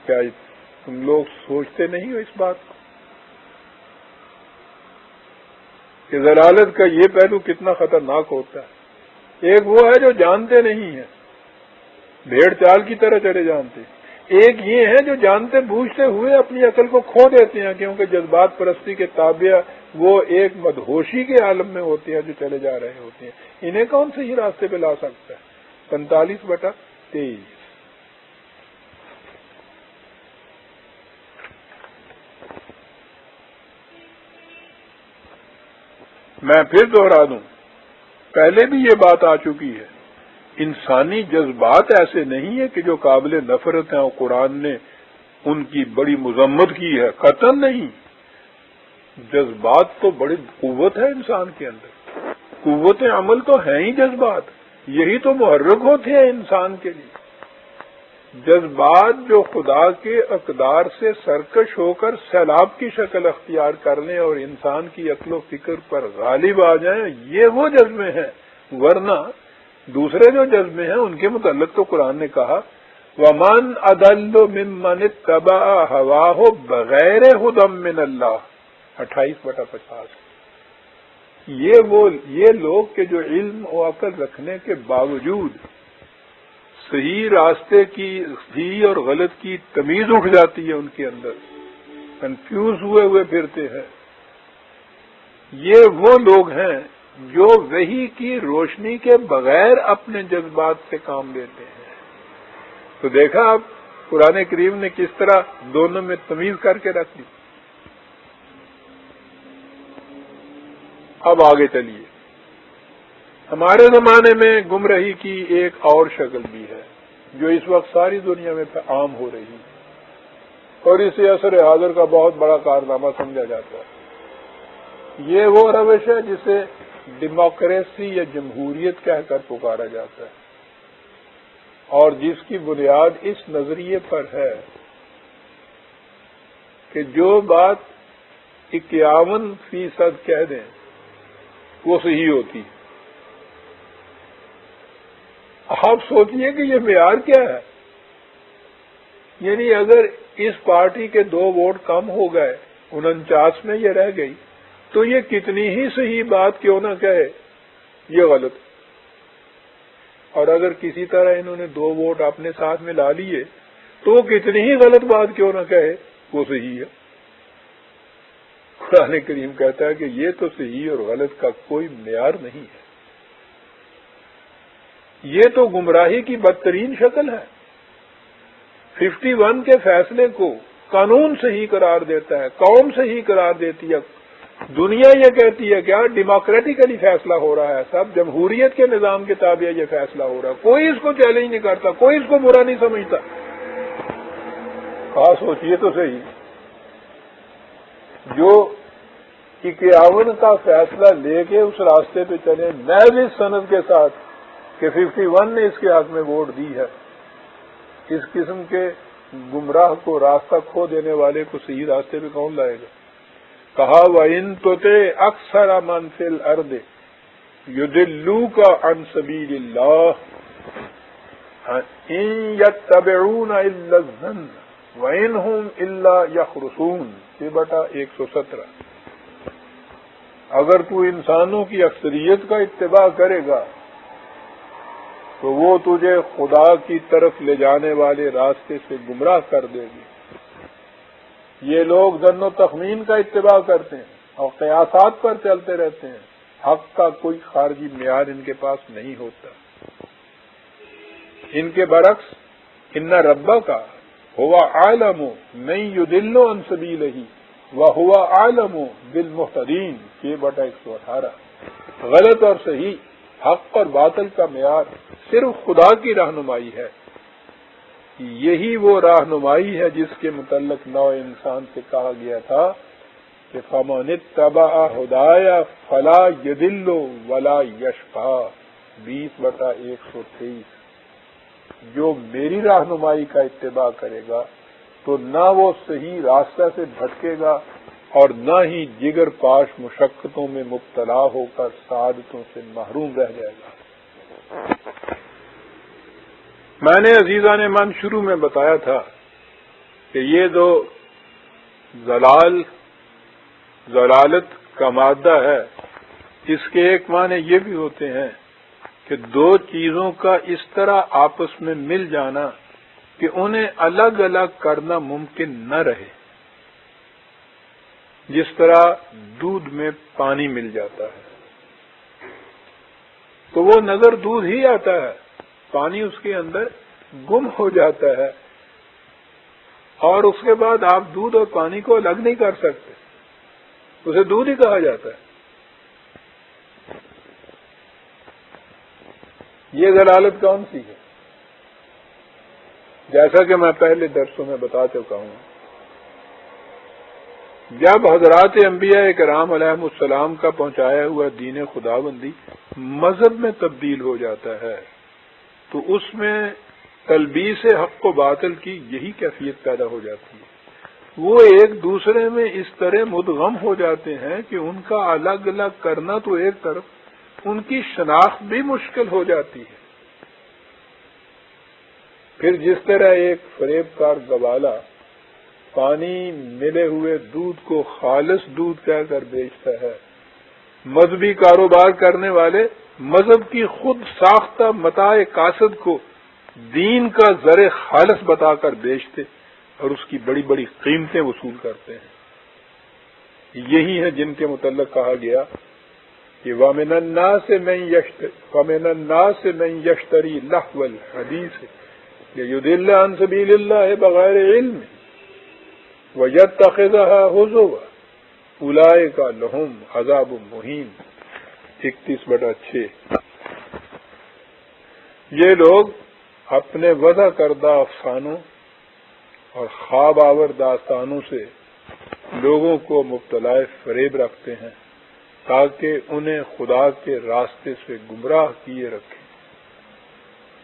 کیا تم لوگ سوچتے نہیں ہو اس بات کو کہ ضلالت کا یہ پہلو کتنا خطرناک ہوتا ہے. ایک وہ ہے جو جانتے نہیں ہیں، بھیڑ چال کی طرح چلے جانتے. ایک یہ ہے جو جانتے بوجھتے ہوئے اپنی عقل کو کھو دیتے ہیں، کیونکہ جذبات پرستی کے تابع وہ ایک مدہوشی کے عالم میں ہوتے ہیں جو چلے جا رہے ہوتے ہیں. انہیں کون سے ہی راستے پہ لا سکتا ہے؟ 45/23. میں پھر دوہرا دوں، پہلے بھی یہ بات آ چکی ہے. انسانی جذبات ایسے نہیں ہیں کہ جو قابل نفرت ہیں اور قرآن نے ان کی بڑی مذمت کی ہے، قطعاً نہیں. جذبات تو بڑی قوت ہے انسان کے اندر، قوت عمل تو ہیں ہی جذبات، یہی تو محرک ہوتے ہیں انسان کے لیے. جذبات جو خدا کے اقدار سے سرکش ہو کر سیلاب کی شکل اختیار کر لیں اور انسان کی عقل و فکر پر غالب آ جائیں، یہ وہ جذبے ہیں. ورنہ دوسرے جو جذبے ہیں ان کے متعلق تو قرآن نے کہا وَمَنْ أَضَلُّ مِمَّنِ اتَّبَعَ هَوَاهُ بَغَيْرِ هُدًى مِّنَ اللَّهِ. 28/50. یہ لوگ کہ جو علم و عقل رکھنے کے باوجود صحیح راستے کی صحیح اور غلط کی تمیز اٹھ جاتی ہے ان کے اندر، کنفیوز ہوئے پھرتے ہیں. یہ وہ لوگ ہیں جو وحی کی روشنی کے بغیر اپنے جذبات سے کام لیتے ہیں. تو دیکھا آپ قرآن کریم نے کس طرح دونوں میں تمیز کر کے رکھ دی. اب آگے چلیے. ہمارے زمانے میں گمراہی کی ایک اور شکل بھی ہے جو اس وقت ساری دنیا میں عام ہو رہی ہے اور اسے عصر حاضر کا بہت بڑا کارنامہ سمجھا جاتا ہے. یہ وہ روش ہے جسے ڈیموکریسی یا جمہوریت کہہ کر پکارا جاتا ہے اور جس کی بنیاد اس نظریے پر ہے کہ جو بات 51% کہہ دیں وہ صحیح ہوتی. آپ سوچئے کہ یہ معیار کیا ہے. یعنی اگر اس پارٹی کے 2 ووٹ کم ہو گئے، 49 میں یہ رہ گئی، تو یہ کتنی ہی صحیح بات کیوں نہ کہے یہ غلط. اور اگر کسی طرح انہوں نے 2 ووٹ اپنے ساتھ میں لا لیے تو وہ کتنی ہی غلط بات کیوں نہ کہے وہ صحیح ہے. قرآن کریم کہتا ہے کہ یہ تو صحیح اور غلط کا کوئی معیار نہیں ہے. یہ تو گمراہی کی بدترین شکل ہے. 51 کے فیصلے کو قانون صحیح قرار دیتا ہے، قوم صحیح قرار دیتی ہے. دنیا یہ کہتی ہے کیا ڈیموکریٹکلی فیصلہ ہو رہا ہے، سب جمہوریت کے نظام کے تابع یہ فیصلہ ہو رہا ہے، کوئی اس کو چیلنج نہیں کرتا، کوئی اس کو برا نہیں سمجھتا. سوچئے تو صحیح، جو 51 کا فیصلہ لے کے اس راستے پہ چلے محض اس سند کے ساتھ کہ 51 نے اس کے حق میں ووٹ دی ہے، اس قسم کے گمراہ کو راستہ کھو دینے والے کو صحیح راستے پہ کون لائے گا. کہا وَإِن تُطِعْ أَكْثَرَ مَنْ فِي الْأَرْضِ يُضِلُّوكَ عَنْ سَبِيلِ اللَّهِ إِن يَتَّبِعُونَ إِلَّا الظَّنَّ وَإِنْ هُمْ إِلَّا يَخْرُصُونَ. 117. اگر تو انسانوں کی اکثریت کا اتباع کرے گا تو وہ تجھے خدا کی طرف لے جانے والے راستے سے گمراہ کر دے گی. یہ لوگ ظن و تخمین کا اتباع کرتے ہیں اور قیاسات پر چلتے رہتے ہیں. حق کا کوئی خارجی معیار ان کے پاس نہیں ہوتا. ان کے برعکس ان ربا کا ہوا عالم من یضل عن سبیلہ وہوا عالم بالمہتدین 6/118. غلط اور صحیح، حق اور باطل کا معیار صرف خدا کی رہنمائی ہے. یہی وہ رہنمائی ہے جس کے متعلق نوع انسان سے کہا گیا تھا کہ فمن اتبع ہدایا فلا یضل ولا یشقی 20/123. جو میری رہنمائی کا اتباع کرے گا تو نہ وہ صحیح راستہ سے بھٹکے گا اور نہ ہی جگر پاش مشقتوں میں مبتلا ہو کر سعادتوں سے محروم رہ جائے گا. میں نے عزیزان من شروع میں بتایا تھا کہ یہ دو ضلالت کا مادہ ہے. اس کے ایک معنی یہ بھی ہوتے ہیں کہ دو چیزوں کا اس طرح آپس میں مل جانا کہ انہیں الگ الگ کرنا ممکن نہ رہے. جس طرح دودھ میں پانی مل جاتا ہے تو وہ نظر دودھ ہی آتا ہے، پانی اس کے اندر گم ہو جاتا ہے، اور اس کے بعد آپ دودھ اور پانی کو الگ نہیں کر سکتے، اسے دودھ ہی کہا جاتا ہے. یہ ضلالت کون سی ہے؟ جیسا کہ میں پہلے درسوں میں بتا چکا ہوں، جب حضرات انبیاء کرام علیہ السلام کا پہنچایا ہوا دین خداوندی مذہب میں تبدیل ہو جاتا ہے تو اس میں تلبیس حق و باطل کی یہی کیفیت پیدا ہو جاتی ہے. وہ ایک دوسرے میں اس طرح مدغم ہو جاتے ہیں کہ ان کا الگ الگ کرنا تو ایک طرف، ان کی شناخت بھی مشکل ہو جاتی ہے. پھر جس طرح ایک فریب کار گوالا پانی ملے ہوئے دودھ کو خالص دودھ کہہ کر بیچتا ہے، مذہبی کاروبار کرنے والے مذہب کی خود ساختہ متاع کاسد کو دین کا زر خالص بتا کر بیچتے اور اس کی بڑی بڑی قیمتیں وصول کرتے ہیں. یہی ہے جن کے متعلق کہا گیا کہ وَمِنَ النَّاسِ مَن يَشْتَرِي لَهْوَ الْحَدِيثِ لِيُضِلَّ عَن سَبِيلِ اللَّهِ بِغَيْرِ عِلْمٍ وَيَتَّخِذَهَا هُزُوًا أُولَٰئِكَ لَهُمْ عَذَابٌ مُّهِينٌ 31/6. یہ لوگ اپنے وضع کردہ افسانوں اور خواب آور داستانوں سے لوگوں کو مبتلا فریب رکھتے ہیں تاکہ انہیں خدا کے راستے سے گمراہ کیے رکھیں.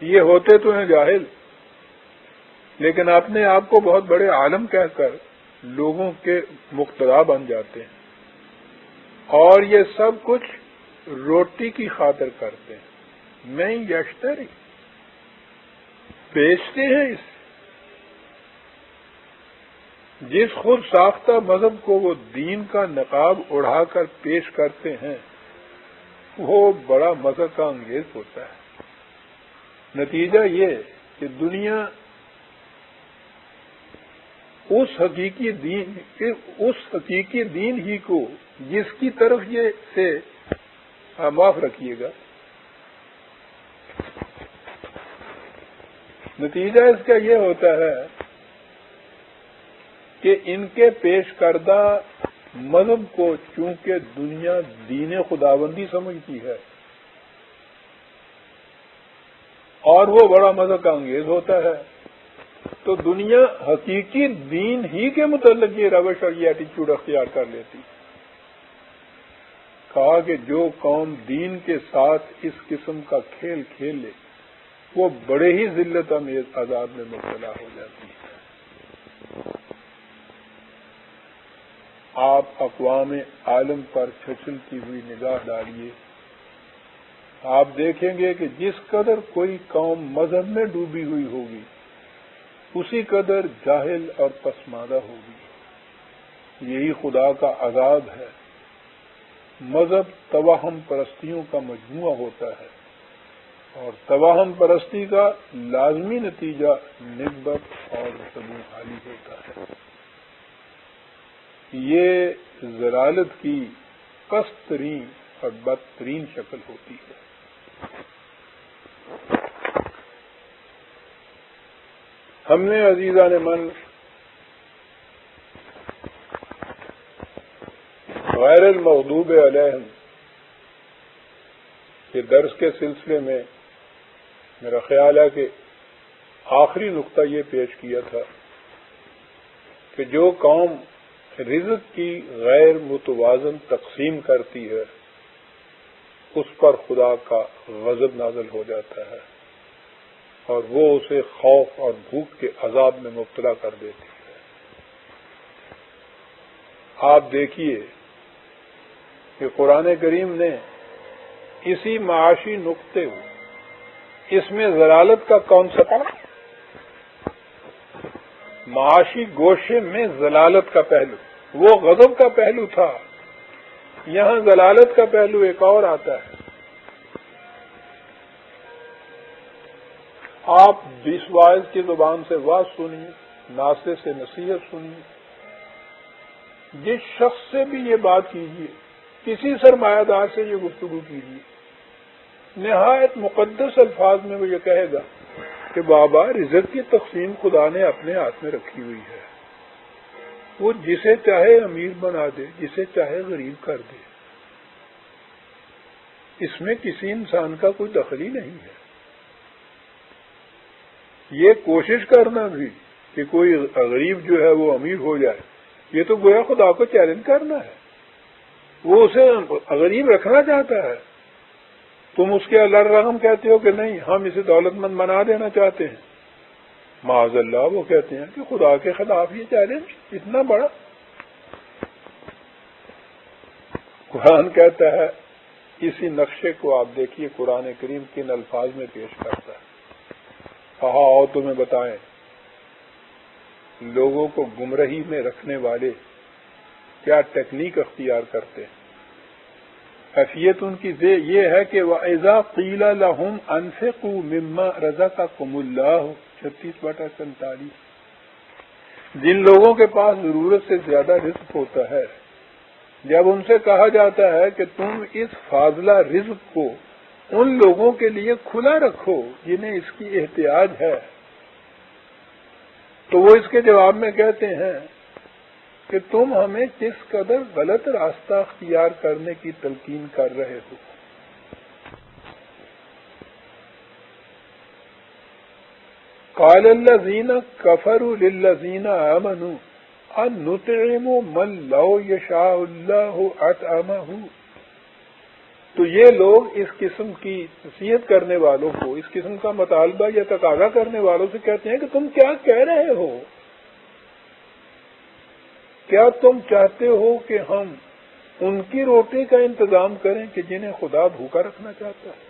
یہ ہوتے تو ہیں جاہل، لیکن اپنے آپ کو بہت بڑے عالم کہہ کر لوگوں کے مقتدا بن جاتے ہیں، اور یہ سب کچھ روٹی کی خاطر کرتے ہیں. میں یشتری بیچتے ہیں اس جس خود ساختہ مذہب کو وہ دین کا نقاب اڑا کر پیش کرتے ہیں، وہ بڑا مذہب کا انگیز ہوتا ہے. نتیجہ یہ کہ دنیا اس حقیقی دین ہی کو جس کی طرف یہ سے معاف رکھیے گا، نتیجہ اس کا یہ ہوتا ہے کہ ان کے پیش کردہ مذہب کو چونکہ دنیا دین خداوندی سمجھتی ہے اور وہ بڑا مذہب کا انگیز ہوتا ہے، تو دنیا حقیقی دین ہی کے متعلق یہ روش اور یہ ایٹیچیوڈ اختیار کر لیتی. کہا کہ جو قوم دین کے ساتھ اس قسم کا کھیل کھیل لے وہ بڑے ہی ذلت امیز عذاب میں مبتلا ہو جاتی ہے. آپ اقوام عالم پر چھچلتی ہوئی نگاہ ڈالیے، آپ دیکھیں گے کہ جس قدر کوئی قوم مذہب میں ڈوبی ہوئی ہوگی اسی قدر جاہل اور پسماندہ ہوگی. یہی خدا کا عذاب ہے. مذہب توہم پرستیوں کا مجموعہ ہوتا ہے اور توہم پرستی کا لازمی نتیجہ نسبت اور زبون حالی ہوتا ہے. یہ ضلالت کی پست ترین اور بدترین شکل ہوتی ہے۔ ہم نے عزیزان من غیر المغضوب علیہم کے درس کے سلسلے میں میرا خیال ہے کہ آخری نقطہ یہ پیش کیا تھا کہ جو قوم رزق کی غیر متوازن تقسیم کرتی ہے اس پر خدا کا غضب نازل ہو جاتا ہے اور وہ اسے خوف اور بھوک کے عذاب میں مبتلا کر دیتی ہے۔ آپ دیکھیے کہ قرآن کریم نے اسی معاشی نقطے اس میں ضلالت کا کانسیپٹ، معاشی گوشے میں ضلالت کا پہلو، وہ غضب کا پہلو تھا، یہاں ضلالت کا پہلو ایک اور آتا ہے۔ آپ 20 واعظ کی زبان سے واعظ سنیے، ناصح سے نصیحت سنیے، جس شخص سے بھی یہ بات کیجیے، کسی سرمایہ دار سے یہ گفتگو کیجیے، نہایت مقدس الفاظ میں وہ یہ کہے گا کہ بابا رزق کی تقسیم خدا نے اپنے ہاتھ میں رکھی ہوئی ہے، وہ جسے چاہے امیر بنا دے، جسے چاہے غریب کر دے، اس میں کسی انسان کا کوئی دخل ہی نہیں ہے۔ یہ کوشش کرنا بھی کہ کوئی غریب جو ہے وہ امیر ہو جائے، یہ تو گویا خدا کو چیلنج کرنا ہے، وہ اسے غریب رکھنا چاہتا ہے، تم اس کے اللہ رحم کہتے ہو کہ نہیں ہم اسے دولت مند بنا دینا چاہتے ہیں، معاذ اللہ وہ کہتے ہیں کہ خدا کے خلاف یہ چیلنج اتنا بڑا۔ قرآن کہتا ہے، اسی نقشے کو آپ دیکھیے قرآن کریم کن الفاظ میں پیش کرتا ہے، کہا اور تمہیں بتائیں لوگوں کو گمراہی میں رکھنے والے کیا ٹیکنیک اختیار کرتے ہیں۔ کیفیت ان کی یہ ہے کہ وَإِذَا قِيلَ لَهُمْ أَنفِقُوا مِمَّا رَزَقَكُمُ اللَّهُ 36/47، جن لوگوں کے پاس ضرورت سے زیادہ رزق ہوتا ہے، جب ان سے کہا جاتا ہے کہ تم اس فاضلہ رزق کو ان لوگوں کے لیے کھلا رکھو جنہیں اس کی احتیاج ہے، تو وہ اس کے جواب میں کہتے ہیں کہ تم ہمیں کس قدر غلط راستہ اختیار کرنے کی تلقین کر رہے ہو۔ قال الذین کفروا للذین آمنوا ان نطعم من لو یشاء اللہ اطعمہ، تو یہ لوگ اس قسم کی نصیحت کرنے والوں کو، اس قسم کا مطالبہ یا تقاضا کرنے والوں سے کہتے ہیں کہ تم کیا کہہ رہے ہو؟ کیا تم چاہتے ہو کہ ہم ان کی روٹی کا انتظام کریں کہ جنہیں خدا بھوکا رکھنا چاہتا ہے؟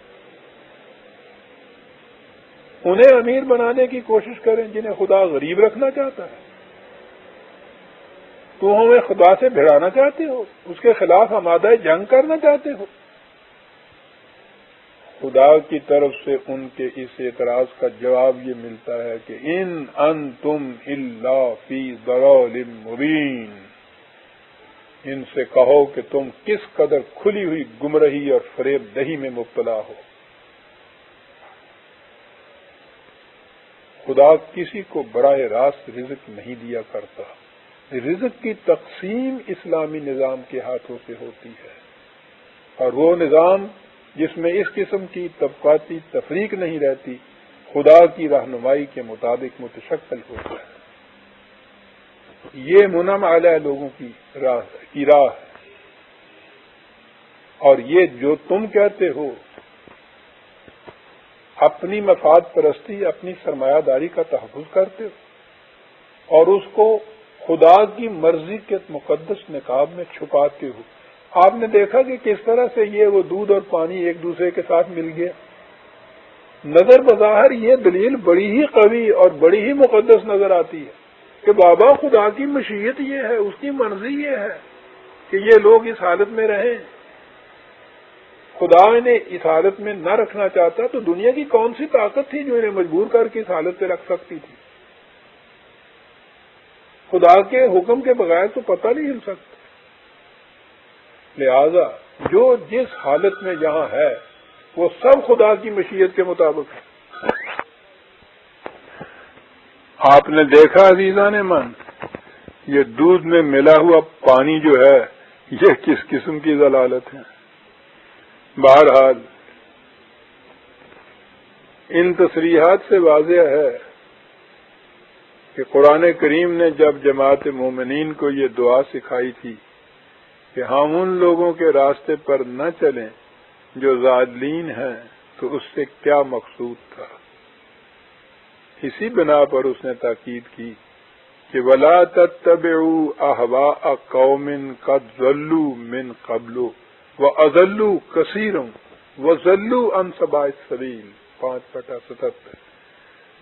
انہیں امیر بنانے کی کوشش کریں جنہیں خدا غریب رکھنا چاہتا ہے؟ تو ہمیں خدا سے بھڑانا چاہتے ہو، اس کے خلاف آمادہ جنگ کرنا چاہتے ہو؟ خدا کی طرف سے ان کے اس اعتراض کا جواب یہ ملتا ہے کہ ان انتم الا فی ضلال مبین، ان سے کہو کہ تم کس قدر کھلی ہوئی گمراہی اور فریب دہی میں مبتلا ہو۔ خدا کسی کو براہ راست رزق نہیں دیا کرتا، رزق کی تقسیم اسلامی نظام کے ہاتھوں سے ہوتی ہے، اور وہ نظام جس میں اس قسم کی طبقاتی تفریق نہیں رہتی، خدا کی رہنمائی کے مطابق متشکل ہوتا ہے۔ یہ منعم علیہ لوگوں کی راہ ہے، اور یہ جو تم کہتے ہو اپنی مفاد پرستی، اپنی سرمایہ داری کا تحفظ کرتے ہو اور اس کو خدا کی مرضی کے مقدس نقاب میں چھپاتے ہو۔ آپ نے دیکھا کہ کس طرح سے یہ وہ دودھ اور پانی ایک دوسرے کے ساتھ مل گیا۔ نظر بظاہر یہ دلیل بڑی ہی قوی اور بڑی ہی مقدس نظر آتی ہے کہ بابا خدا کی مشیت یہ ہے، اس کی مرضی یہ ہے کہ یہ لوگ اس حالت میں رہیں۔ خدا انہیں اس حالت میں نہ رکھنا چاہتا تو دنیا کی کون سی طاقت تھی جو انہیں مجبور کر کے اس حالت پہ رکھ سکتی تھی؟ خدا کے حکم کے بغیر تو پتہ نہیں ہل سکتا۔ لہذا جو جس حالت میں یہاں ہے وہ سب خدا کی مشیت کے مطابق ہے۔ آپ نے دیکھا عزیزان من، یہ دودھ میں ملا ہوا پانی جو ہے یہ کس قسم کی ضلالت ہے۔ بہرحال ان تصریحات سے واضح ہے کہ قرآن کریم نے جب جماعت مومنین کو یہ دعا سکھائی تھی کہ ہم ان لوگوں کے راستے پر نہ چلیں جو ضالین ہیں، تو اس سے کیا مقصود تھا؟ اسی بنا پر اس نے تاکید کی کہ وَلَا تَتَّبِعُوا أَهْوَاءَ قَوْمٍ قَدْ ضَلُّوا مِنْ قَبْلُ وَأَضَلُّوا كَثِيرًا وَضَلُّوا عَنْ سَوَاءِ السَّبِيلِ 5/77۔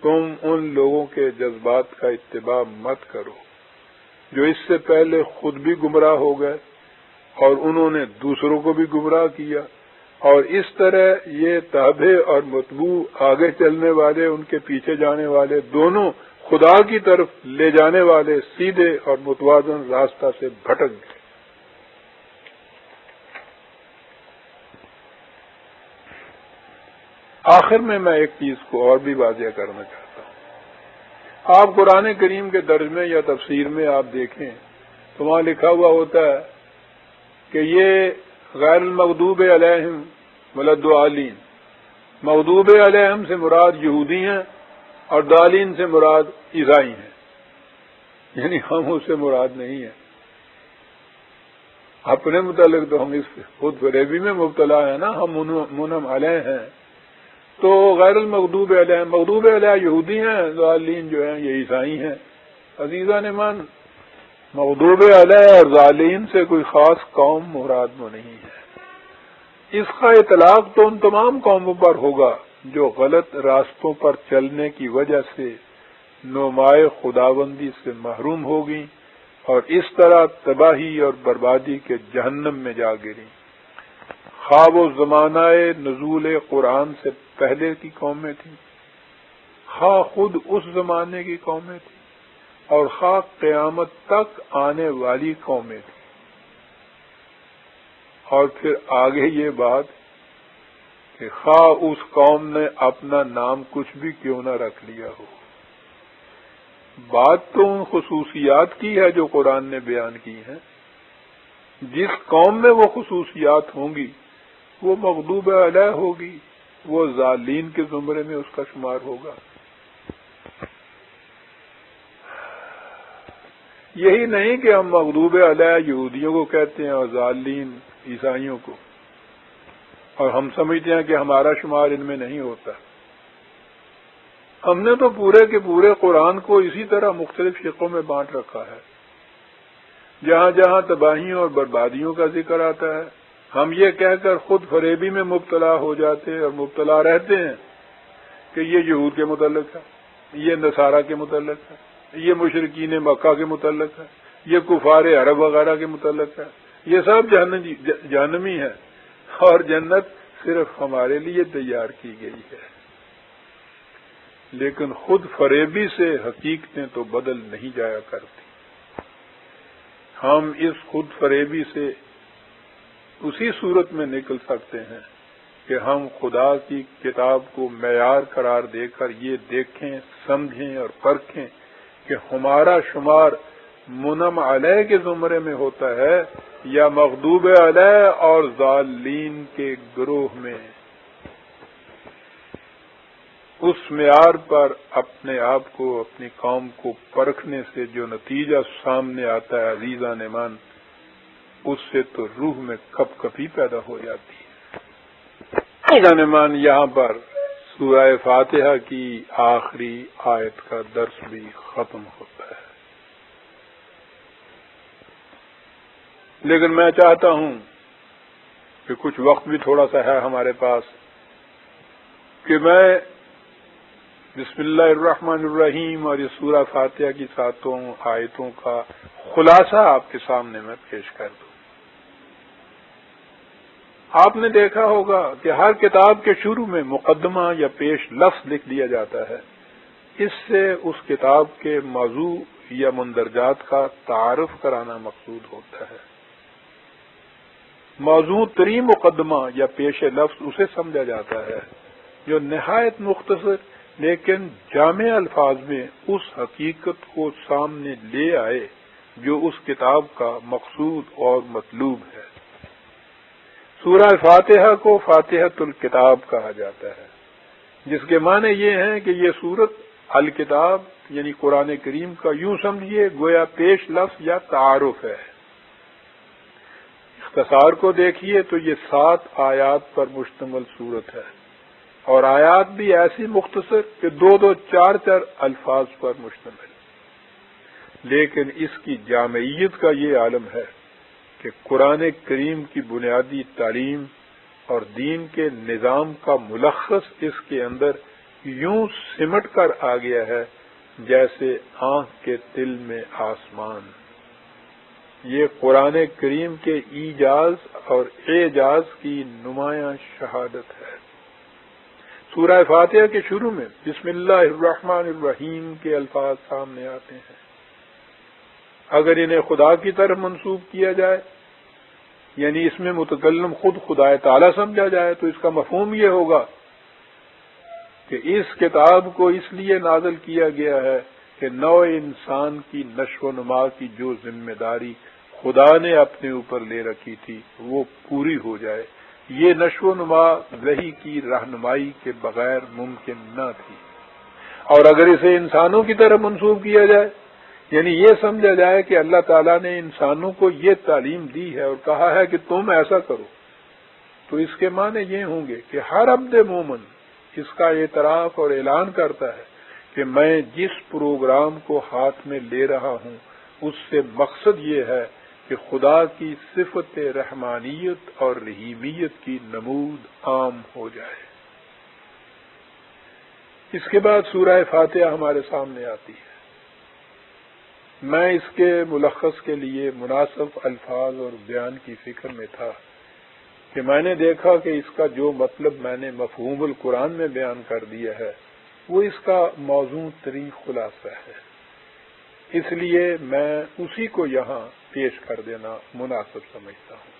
تم ان لوگوں کے جذبات کا اتباع مت کرو جو اس سے پہلے خود بھی گمراہ ہو گئے اور انہوں نے دوسروں کو بھی گمراہ کیا، اور اس طرح یہ تابع اور متبوع آگے چلنے والے ان کے پیچھے جانے والے دونوں خدا کی طرف لے جانے والے سیدھے اور متوازن راستہ سے بھٹک گئے۔ آخر میں ایک چیز کو اور بھی واضح کرنا چاہتا ہوں۔ آپ قرآن کریم کے ترجمے یا تفسیر میں آپ دیکھیں تو وہاں لکھا ہوا ہوتا ہے کہ یہ غیر المغضوب علیہم ولا الضالین، مغضوب علیہم سے مراد یہودی ہیں اور ضالین سے مراد عیسائی ہیں، یعنی ہم اس سے مراد نہیں ہیں۔ اپنے متعلق تو ہم اس خود فریبی میں مبتلا ہیں نا، ہم منعم علیہ ہیں۔ تو غیر المغضوب علیہ، مغضوب علیہ یہودی ہیں، ضالین جو ہیں یہ عیسائی ہیں۔ عزیزان من، مغضوب علیہ اور ضالین سے کوئی خاص قوم مراد نہیں ہے۔ اس کا اطلاق تو ان تمام قوموں پر ہوگا جو غلط راستوں پر چلنے کی وجہ سے نمائے خداوندی سے محروم ہوگی اور اس طرح تباہی اور بربادی کے جہنم میں جا گریں۔ خواہ وہ زمانہ نزول قرآن سے پہلے کی قومیں تھیں، خواہ خود اس زمانے کی قومیں تھیں، اور خواہ قیامت تک آنے والی قومیں تھیں۔ اور پھر آگے یہ بات کہ خواہ اس قوم نے اپنا نام کچھ بھی کیوں نہ رکھ لیا ہو، بات تو ان خصوصیات کی ہے جو قرآن نے بیان کی ہیں۔ جس قوم میں وہ خصوصیات ہوں گی وہ مغضوب علیہ ہوگی، وہ ضالین کے زمرے میں اس کا شمار ہوگا۔ یہی نہیں کہ ہم مغضوب علیہ یہودیوں کو کہتے ہیں اور ضالین عیسائیوں کو، اور ہم سمجھتے ہیں کہ ہمارا شمار ان میں نہیں ہوتا۔ ہم نے تو پورے کے پورے قرآن کو اسی طرح مختلف شقوں میں بانٹ رکھا ہے۔ جہاں جہاں تباہیوں اور بربادیوں کا ذکر آتا ہے، ہم یہ کہہ کر خود فریبی میں مبتلا ہو جاتے اور مبتلا رہتے ہیں کہ یہ یہود کے متعلق ہے، یہ نصارہ کے متعلق ہے، یہ مشرکین مکہ کے متعلق ہے، یہ کفار عرب وغیرہ کے متعلق ہے، یہ سب جہنمی ہے اور جنت صرف ہمارے لیے تیار کی گئی ہے۔ لیکن خود فریبی سے حقیقتیں تو بدل نہیں جایا کرتی۔ ہم اس خود فریبی سے اسی صورت میں نکل سکتے ہیں کہ ہم خدا کی کتاب کو معیار قرار دے کر یہ دیکھیں، سمجھیں اور پرکھیں کہ ہمارا شمار منعم علیہ کے زمرے میں ہوتا ہے یا مغضوب علیہ اور ضالین کے گروہ میں۔ اس معیار پر اپنے آپ کو، اپنی قوم کو پرکھنے سے جو نتیجہ سامنے آتا ہے عزیزان من، اس سے تو روح میں کپ کپی پیدا ہو جاتی ہے۔ عزیزان من، یہاں پر سورہ فاتحہ کی آخری آیت کا درس بھی ختم ہوتا ہے، لیکن میں چاہتا ہوں کہ کچھ وقت بھی تھوڑا سا ہے ہمارے پاس کہ میں بسم اللہ الرحمن الرحیم اور یہ سورہ فاتحہ کی 7 آیتوں کا خلاصہ آپ کے سامنے میں پیش کر دوں۔ آپ نے دیکھا ہوگا کہ ہر کتاب کے شروع میں مقدمہ یا پیش لفظ لکھ دیا جاتا ہے، اس سے اس کتاب کے موضوع یا مندرجات کا تعارف کرانا مقصود ہوتا ہے۔ موضوع ترین مقدمہ یا پیش لفظ اسے سمجھا جاتا ہے جو نہایت مختصر لیکن جامع الفاظ میں اس حقیقت کو سامنے لے آئے جو اس کتاب کا مقصود اور مطلوب ہے۔ سورہ فاتحہ کو فاتحۃ الکتاب کہا جاتا ہے، جس کے معنی یہ ہیں کہ یہ سورت الکتاب یعنی قرآن کریم کا یوں سمجھیے گویا پیش لفظ یا تعارف ہے۔ اختصار کو دیکھیے تو یہ 7 آیات پر مشتمل سورت ہے، اور آیات بھی ایسی مختصر کہ 2 4 الفاظ پر مشتمل، لیکن اس کی جامعیت کا یہ عالم ہے کہ قرآن کریم کی بنیادی تعلیم اور دین کے نظام کا ملخص اس کے اندر یوں سمٹ کر آ گیا ہے جیسے آنکھ کے تل میں آسمان۔ یہ قرآن کریم کے ایجاز اور اعجاز کی نمایاں شہادت ہے۔ سورہ فاتحہ کے شروع میں بسم اللہ الرحمن الرحیم کے الفاظ سامنے آتے ہیں۔ اگر انہیں خدا کی طرف منسوب کیا جائے یعنی اس میں متکلم خود خدا تعالی سمجھا جائے تو اس کا مفہوم یہ ہوگا کہ اس کتاب کو اس لیے نازل کیا گیا ہے کہ نوع انسان کی نشو و نما کی جو ذمہ داری خدا نے اپنے اوپر لے رکھی تھی وہ پوری ہو جائے۔ یہ نشو و نما وحی کی رہنمائی کے بغیر ممکن نہ تھی، اور اگر اسے انسانوں کی طرف منسوب کیا جائے یعنی یہ سمجھا جائے کہ اللہ تعالیٰ نے انسانوں کو یہ تعلیم دی ہے اور کہا ہے کہ تم ایسا کرو، تو اس کے معنی یہ ہوں گے کہ ہر عبد مومن اس کا اعتراف اور اعلان کرتا ہے کہ میں جس پروگرام کو ہاتھ میں لے رہا ہوں اس سے مقصد یہ ہے کہ خدا کی صفت رحمانیت اور رحیمیت کی نمود عام ہو جائے۔ اس کے بعد سورہ فاتحہ ہمارے سامنے آتی ہے۔ میں اس کے ملخص کے لیے مناسب الفاظ اور بیان کی فکر میں تھا کہ میں نے دیکھا کہ اس کا جو مطلب میں نے مفہوم القرآن میں بیان کر دیا ہے وہ اس کا موزوں ترین خلاصہ ہے، اس لیے میں اسی کو یہاں پیش کر دینا مناسب سمجھتا ہوں،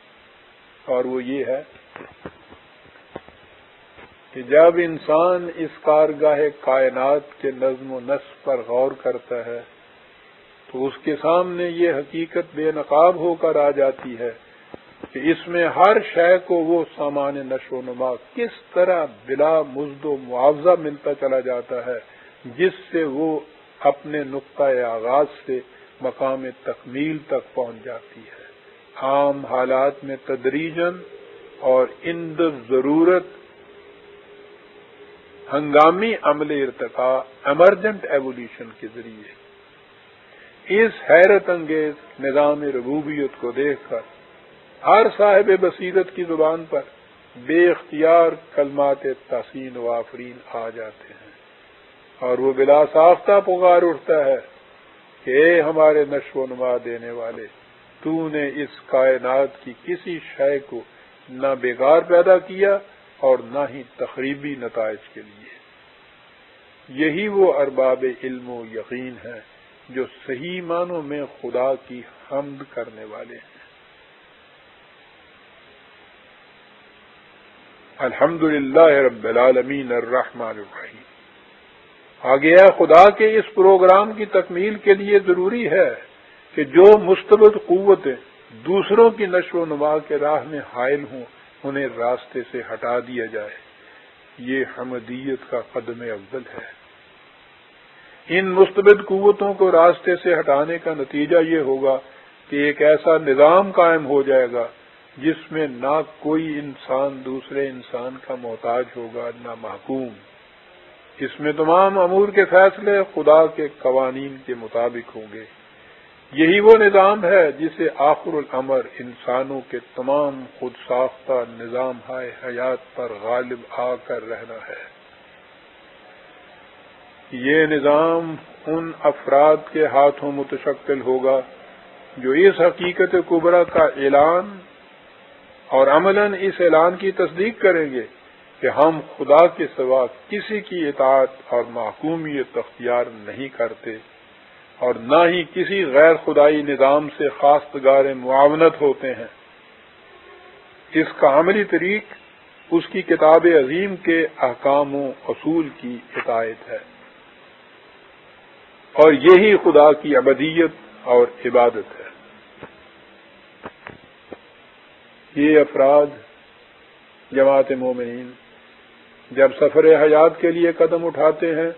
اور وہ یہ ہے کہ جب انسان اس کارگاہ کائنات کے نظم و نسق پر غور کرتا ہے تو اس کے سامنے یہ حقیقت بے نقاب ہو کر آ جاتی ہے کہ اس میں ہر شے کو وہ سامان نشو و نما کس طرح بلا مزد و معاوضہ ملتا چلا جاتا ہے جس سے وہ اپنے نقطۂ آغاز سے مقام تکمیل تک پہنچ جاتی ہے، عام حالات میں تدریجاً اور عند ضرورت ہنگامی عمل ارتقاء ایمرجنٹ ایولیوشن کے ذریعے۔ اس حیرت انگیز نظام ربوبیت کو دیکھ کر ہر صاحب بصیرت کی زبان پر بے اختیار کلمات تحسین و آفرین آ جاتے ہیں، اور وہ بلا ساختہ پکار اٹھتا ہے کہ اے ہمارے نشو و نما دینے والے، تو نے اس کائنات کی کسی شے کو نہ بیکار پیدا کیا اور نہ ہی تخریبی نتائج کے لیے۔ یہی وہ ارباب علم و یقین ہیں جو صحیح معنوں میں خدا کی حمد کرنے والے ہیں۔ الحمدللہ رب العالمین الرحمن الرحیم۔ آگے خدا کے اس پروگرام کی تکمیل کے لیے ضروری ہے کہ جو مستبد قوتیں دوسروں کی نشو و نما کے راہ میں حائل ہوں انہیں راستے سے ہٹا دیا جائے۔ یہ حمدیت کا قدم اول ہے۔ ان مستبد قوتوں کو راستے سے ہٹانے کا نتیجہ یہ ہوگا کہ ایک ایسا نظام قائم ہو جائے گا جس میں نہ کوئی انسان دوسرے انسان کا محتاج ہوگا نہ محکوم۔ اس میں تمام امور کے فیصلے خدا کے قوانین کے مطابق ہوں گے۔ یہی وہ نظام ہے جسے آخر الامر انسانوں کے تمام خود ساختہ نظام حیات پر غالب آ کر رہنا ہے۔ یہ نظام ان افراد کے ہاتھوں متشکل ہوگا جو اس حقیقت کبریٰ کا اعلان اور عملاً اس اعلان کی تصدیق کریں گے کہ ہم خدا کے سوا کسی کی اطاعت اور محکومیت اختیار نہیں کرتے اور نہ ہی کسی غیر خدائی نظام سے خواستگار معاونت ہوتے ہیں۔ اس کا عملی طریق اس کی کتاب عظیم کے احکام و اصول کی اطاعت ہے، اور یہی خدا کی عبودیت اور عبادت ہے۔ یہ افراد جماعت مومنین جب سفر حیات کے لیے قدم اٹھاتے ہیں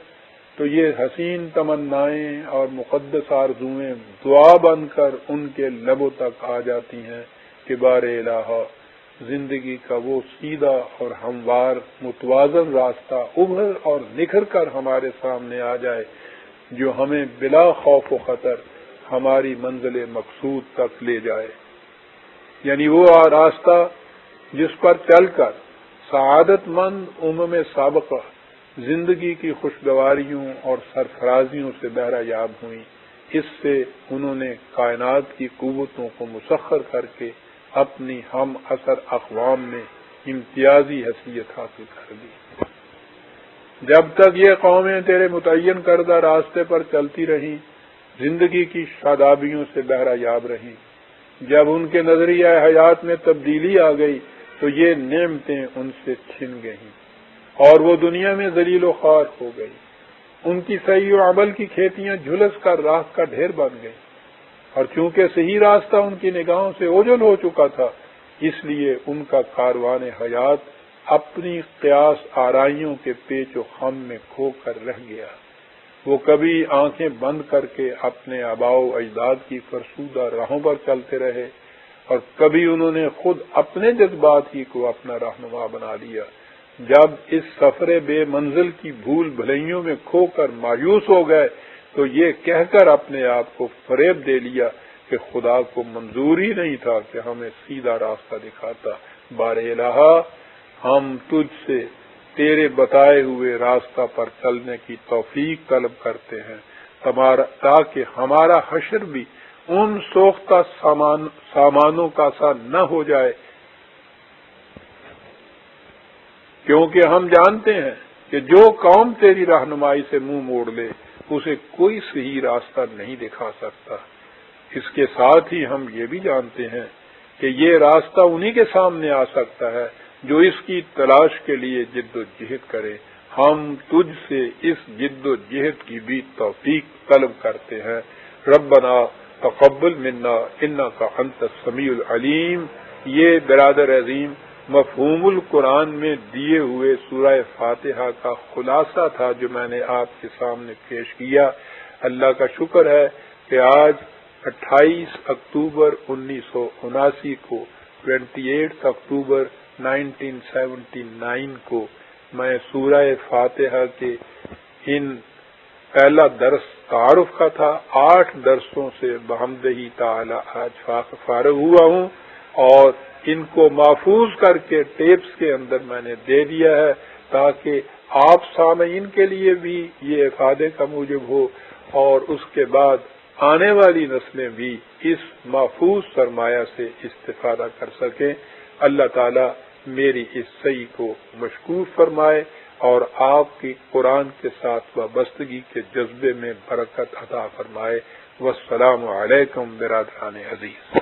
تو یہ حسین تمنائیں اور مقدس آرزوئیں دعا بن کر ان کے لبوں تک آ جاتی ہیں کہ بار الہ زندگی کا وہ سیدھا اور ہموار متوازن راستہ ابھر اور نکھر کر ہمارے سامنے آ جائے، جو ہمیں بلا خوف و خطر ہماری منزل مقصود تک لے جائے، یعنی وہ راستہ جس پر چل کر سعادت مند سابقہ زندگی کی خوشگواریوں اور سرفرازیوں سے بہرہ یاب ہوئیں۔ اس سے انہوں نے کائنات کی قوتوں کو مسخر کر کے اپنی ہم اثر اقوام میں امتیازی حیثیت حاصل کر لی۔ جب تک یہ قومیں تیرے متعین کردہ راستے پر چلتی رہیں، زندگی کی شادابیوں سے بہرہ یاب رہیں، جب ان کے نظریہ حیات میں تبدیلی آ گئی تو یہ نعمتیں ان سے چھن گئیں اور وہ دنیا میں ذلیل و خوار ہو گئی۔ ان کی صحیح و عمل کی کھیتیاں جھلس کر راکھ کا ڈھیر بن گئیں، اور چونکہ صحیح راستہ ان کی نگاہوں سے اوجھل ہو چکا تھا، اس لیے ان کا کاروان حیات اپنی قیاس آرائیوں کے پیچ و خم میں کھو کر رہ گیا۔ وہ کبھی آنکھیں بند کر کے اپنے آباء و اجداد کی فرسودہ راہوں پر چلتے رہے، اور کبھی انہوں نے خود اپنے جذبات ہی کو اپنا رہنما بنا لیا۔ جب اس سفر بے منزل کی بھول بھلائیوں میں کھو کر مایوس ہو گئے تو یہ کہہ کر اپنے آپ کو فریب دے لیا کہ خدا کو منظور ہی نہیں تھا کہ ہمیں سیدھا راستہ دکھاتا۔ بار الہ ہم تجھ سے تیرے بتائے ہوئے راستہ پر چلنے کی توفیق طلب کرتے ہیں، تاکہ ہمارا حشر بھی ان سوختہ سامانوں کا سا نہ ہو جائے، کیونکہ ہم جانتے ہیں کہ جو قوم تیری رہنمائی سے منہ موڑ لے اسے کوئی صحیح راستہ نہیں دکھا سکتا۔ اس کے ساتھ ہی ہم یہ بھی جانتے ہیں کہ یہ راستہ انہی کے سامنے آ سکتا ہے جو اس کی تلاش کے لیے جد و جہد کرے۔ ہم تجھ سے اس جد و جہد کی بھی توفیق طلب کرتے ہیں۔ ربنا تقبل منا انک انت السمیع العلیم۔ یہ برادر عظیم مفہوم القرآن میں دیے ہوئے سورہ فاتحہ کا خلاصہ تھا جو میں نے آپ کے سامنے پیش کیا۔ اللہ کا شکر ہے کہ آج 28 اکتوبر 1979 کو 28 اکتوبر 1979 کو میں سورہ فاتحہ کے ان پہلا درس تعارف کا تھا، 8 درسوں سے بحمدہ تعالی آج فارغ ہوا ہوں، اور ان کو محفوظ کر کے ٹیپس کے اندر میں نے دے دیا ہے تاکہ آپ سامعین کے لیے بھی یہ افادے کا موجب ہو، اور اس کے بعد آنے والی نسلیں بھی اس محفوظ سرمایہ سے استفادہ کر سکیں۔ اللہ تعالی میری اس سعی کو مشکور فرمائے اور آپ کی قرآن کے ساتھ وابستگی کے جذبے میں برکت عطا فرمائے۔ والسلام علیکم برادران عزیز۔